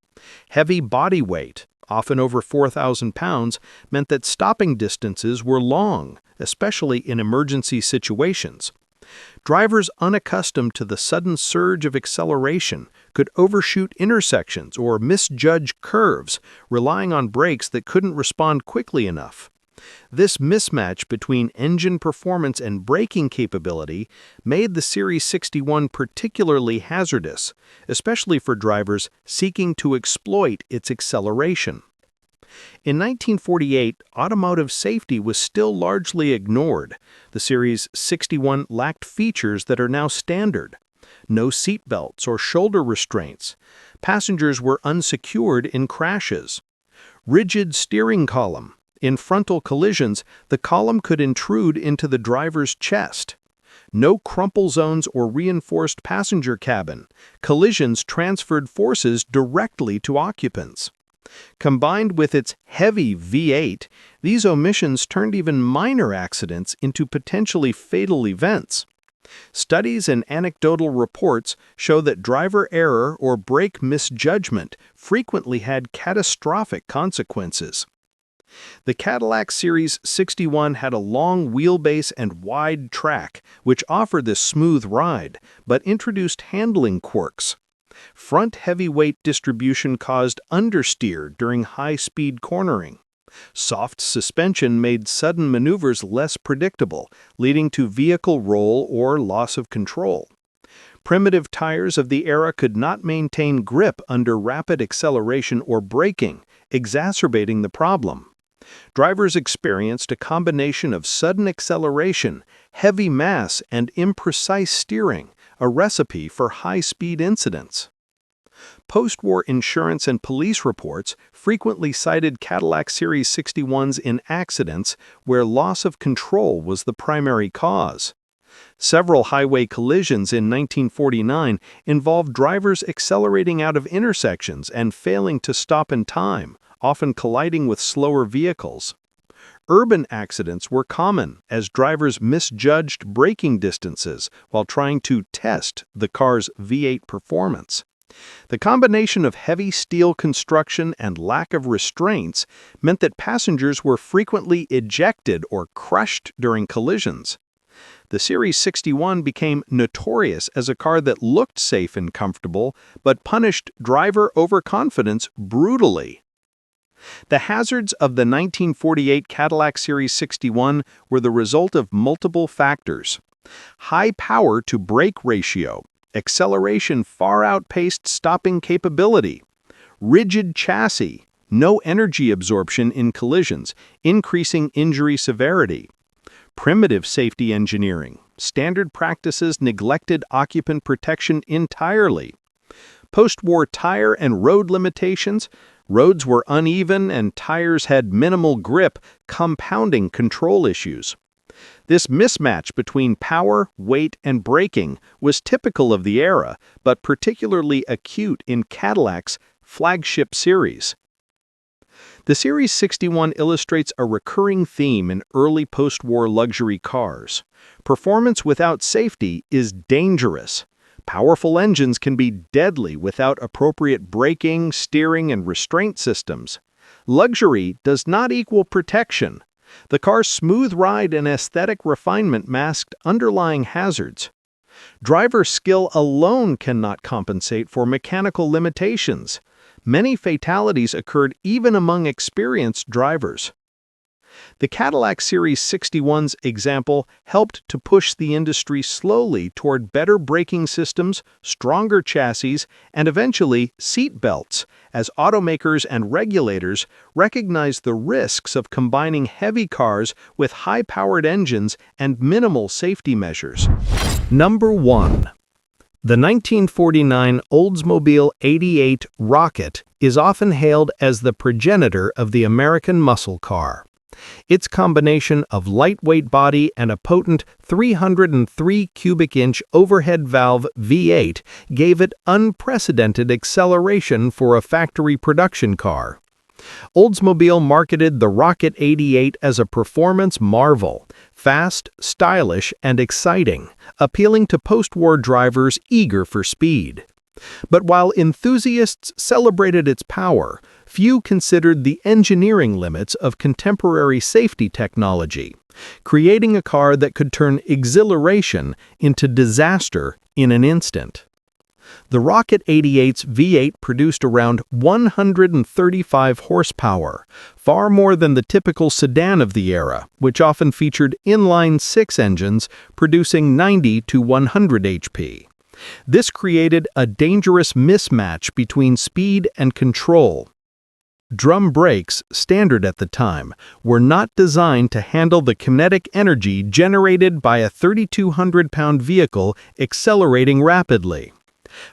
Heavy body weight, often over 4,000 pounds, meant that stopping distances were long, especially in emergency situations. Drivers unaccustomed to the sudden surge of acceleration could overshoot intersections or misjudge curves, relying on brakes that couldn't respond quickly enough. This mismatch between engine performance and braking capability made the Series 61 particularly hazardous, especially for drivers seeking to exploit its acceleration. In 1948, automotive safety was still largely ignored. The Series 61 lacked features that are now standard. No seat belts or shoulder restraints. Passengers were unsecured in crashes. Rigid steering column. In frontal collisions, the column could intrude into the driver's chest. No crumple zones or reinforced passenger cabin. Collisions transferred forces directly to occupants. Combined with its heavy V8, these omissions turned even minor accidents into potentially fatal events. Studies and anecdotal reports show that driver error or brake misjudgment frequently had catastrophic consequences. The Cadillac Series 61 had a long wheelbase and wide track, which offered this smooth ride, but introduced handling quirks. Front heavyweight distribution caused understeer during high-speed cornering. Soft suspension made sudden maneuvers less predictable, leading to vehicle roll or loss of control. Primitive tires of the era could not maintain grip under rapid acceleration or braking, exacerbating the problem. Drivers experienced a combination of sudden acceleration, heavy mass, and imprecise steering, a recipe for high-speed incidents. Post-war insurance and police reports frequently cited Cadillac Series 61s in accidents where loss of control was the primary cause. Several highway collisions in 1949 involved drivers accelerating out of intersections and failing to stop in time, often colliding with slower vehicles. Urban accidents were common as drivers misjudged braking distances while trying to test the car's V8 performance. The combination of heavy steel construction and lack of restraints meant that passengers were frequently ejected or crushed during collisions. The Series 61 became notorious as a car that looked safe and comfortable, but punished driver overconfidence brutally. The hazards of the 1948 Cadillac Series 61 were the result of multiple factors. High power-to-brake ratio. Acceleration far outpaced stopping capability. Rigid chassis. No energy absorption in collisions, increasing injury severity. Primitive safety engineering. Standard practices neglected occupant protection entirely. Post-war tire and road limitations. Roads were uneven and tires had minimal grip, compounding control issues. This mismatch between power, weight, and braking was typical of the era, but particularly acute in Cadillac's flagship series. The Series 61 illustrates a recurring theme in early post-war luxury cars. Performance without safety is dangerous. Powerful engines can be deadly without appropriate braking, steering, and restraint systems. Luxury does not equal protection. The car's smooth ride and aesthetic refinement masked underlying hazards. Driver skill alone cannot compensate for mechanical limitations. Many fatalities occurred even among experienced drivers. The Cadillac Series 61's example helped to push the industry slowly toward better braking systems, stronger chassis, and eventually seat belts, as automakers and regulators recognized the risks of combining heavy cars with high-powered engines and minimal safety measures. Number 1. The 1949 Oldsmobile 88 Rocket is often hailed as the progenitor of the American muscle car. Its combination of lightweight body and a potent 303 cubic inch overhead valve V8 gave it unprecedented acceleration for a factory production car. Oldsmobile marketed the Rocket 88 as a performance marvel, fast, stylish, and exciting, appealing to post-war drivers eager for speed. But while enthusiasts celebrated its power, few considered the engineering limits of contemporary safety technology, creating a car that could turn exhilaration into disaster in an instant. The Rocket 88's V8 produced around 135 horsepower, far more than the typical sedan of the era, which often featured inline-six engines producing 90 to 100 HP. This created a dangerous mismatch between speed and control. Drum brakes, standard at the time, were not designed to handle the kinetic energy generated by a 3,200-pound vehicle accelerating rapidly.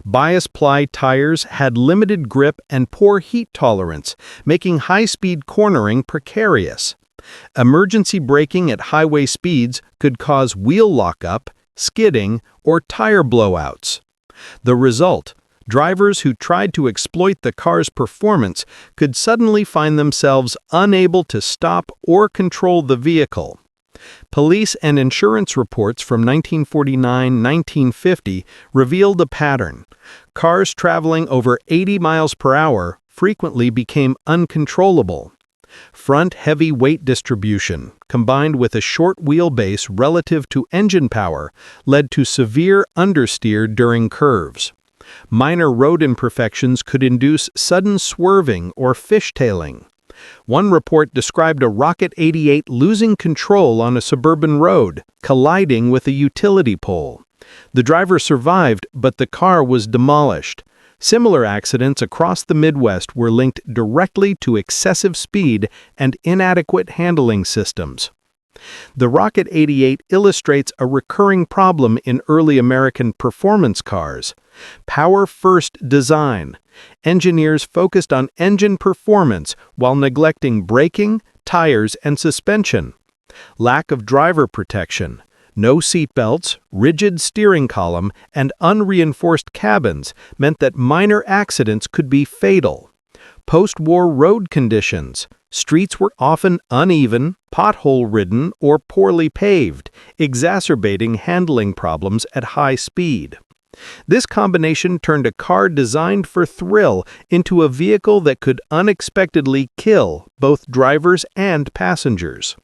Bias-ply tires had limited grip and poor heat tolerance, making high-speed cornering precarious. Emergency braking at highway speeds could cause wheel lockup, skidding, or tire blowouts. The result: drivers who tried to exploit the car's performance could suddenly find themselves unable to stop or control the vehicle. Police and insurance reports from 1949-1950 revealed a pattern. Cars traveling over 80 miles per hour frequently became uncontrollable. Front heavy weight distribution, combined with a short wheelbase relative to engine power, led to severe understeer during curves. Minor road imperfections could induce sudden swerving or fishtailing. One report described a Rocket 88 losing control on a suburban road, colliding with a utility pole. The driver survived, but the car was demolished. Similar accidents across the Midwest were linked directly to excessive speed and inadequate handling systems. The Rocket 88 illustrates a recurring problem in early American performance cars: power-first design. Engineers focused on engine performance while neglecting braking, tires, and suspension. Lack of driver protection. No seatbelts, rigid steering column, and unreinforced cabins meant that minor accidents could be fatal. Post-war road conditions. Streets were often uneven, pothole-ridden, or poorly paved, exacerbating handling problems at high speed. This combination turned a car designed for thrill into a vehicle that could unexpectedly kill both drivers and passengers.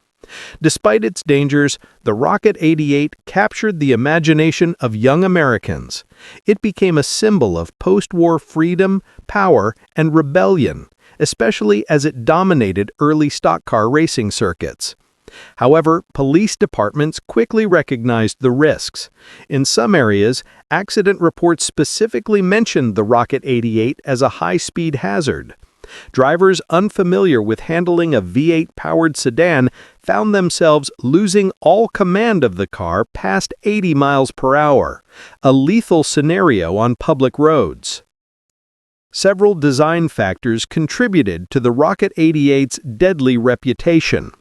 Despite its dangers, the Rocket 88 captured the imagination of young Americans. It became a symbol of post-war freedom, power, and rebellion, especially as it dominated early stock car racing circuits. However, police departments quickly recognized the risks. In some areas, accident reports specifically mentioned the Rocket 88 as a high-speed hazard. Drivers unfamiliar with handling a V8-powered sedan found themselves losing all command of the car past 80 miles per hour, a lethal scenario on public roads. Several design factors contributed to the Rocket 88's deadly reputation.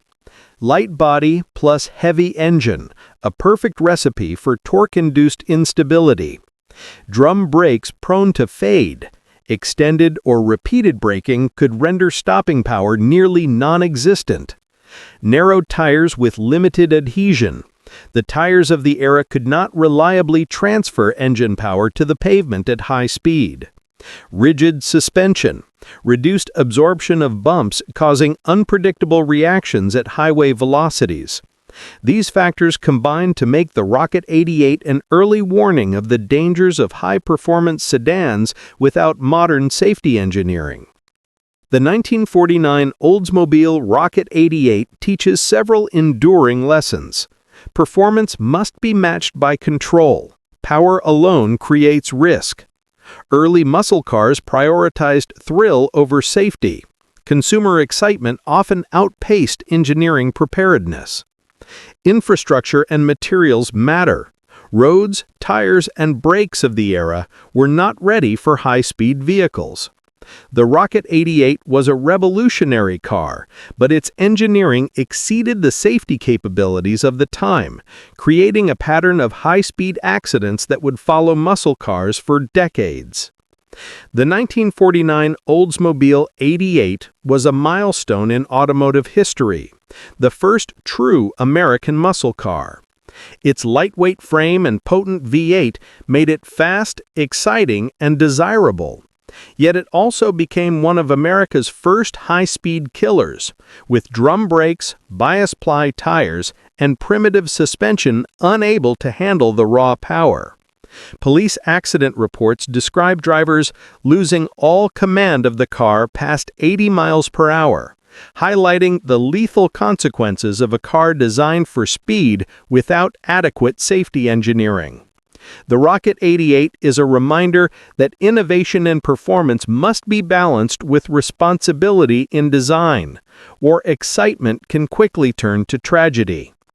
Light body plus heavy engine, a perfect recipe for torque-induced instability. Drum brakes prone to fade. Extended or repeated braking could render stopping power nearly non-existent. Narrow tires with limited adhesion. The tires of the era could not reliably transfer engine power to the pavement at high speed. Rigid suspension. Reduced absorption of bumps causing unpredictable reactions at highway velocities. These factors combined to make the Rocket 88 an early warning of the dangers of high-performance sedans without modern safety engineering. The 1949 Oldsmobile Rocket 88 teaches several enduring lessons. Performance must be matched by control. Power alone creates risk. Early muscle cars prioritized thrill over safety. Consumer excitement often outpaced engineering preparedness. Infrastructure and materials matter. Roads, tires, and brakes of the era were not ready for high-speed vehicles. The Rocket 88 was a revolutionary car, but its engineering exceeded the safety capabilities of the time, creating a pattern of high-speed accidents that would follow muscle cars for decades. The 1949 Oldsmobile 88 was a milestone in automotive history, the first true American muscle car. Its lightweight frame and potent V8 made it fast, exciting, and desirable. Yet it also became one of America's first high-speed killers, with drum brakes, bias-ply tires, and primitive suspension unable to handle the raw power. Police accident reports describe drivers losing all command of the car past 80 miles per hour, highlighting the lethal consequences of a car designed for speed without adequate safety engineering. The Rocket 88 is a reminder that innovation and performance must be balanced with responsibility in design, or excitement can quickly turn to tragedy.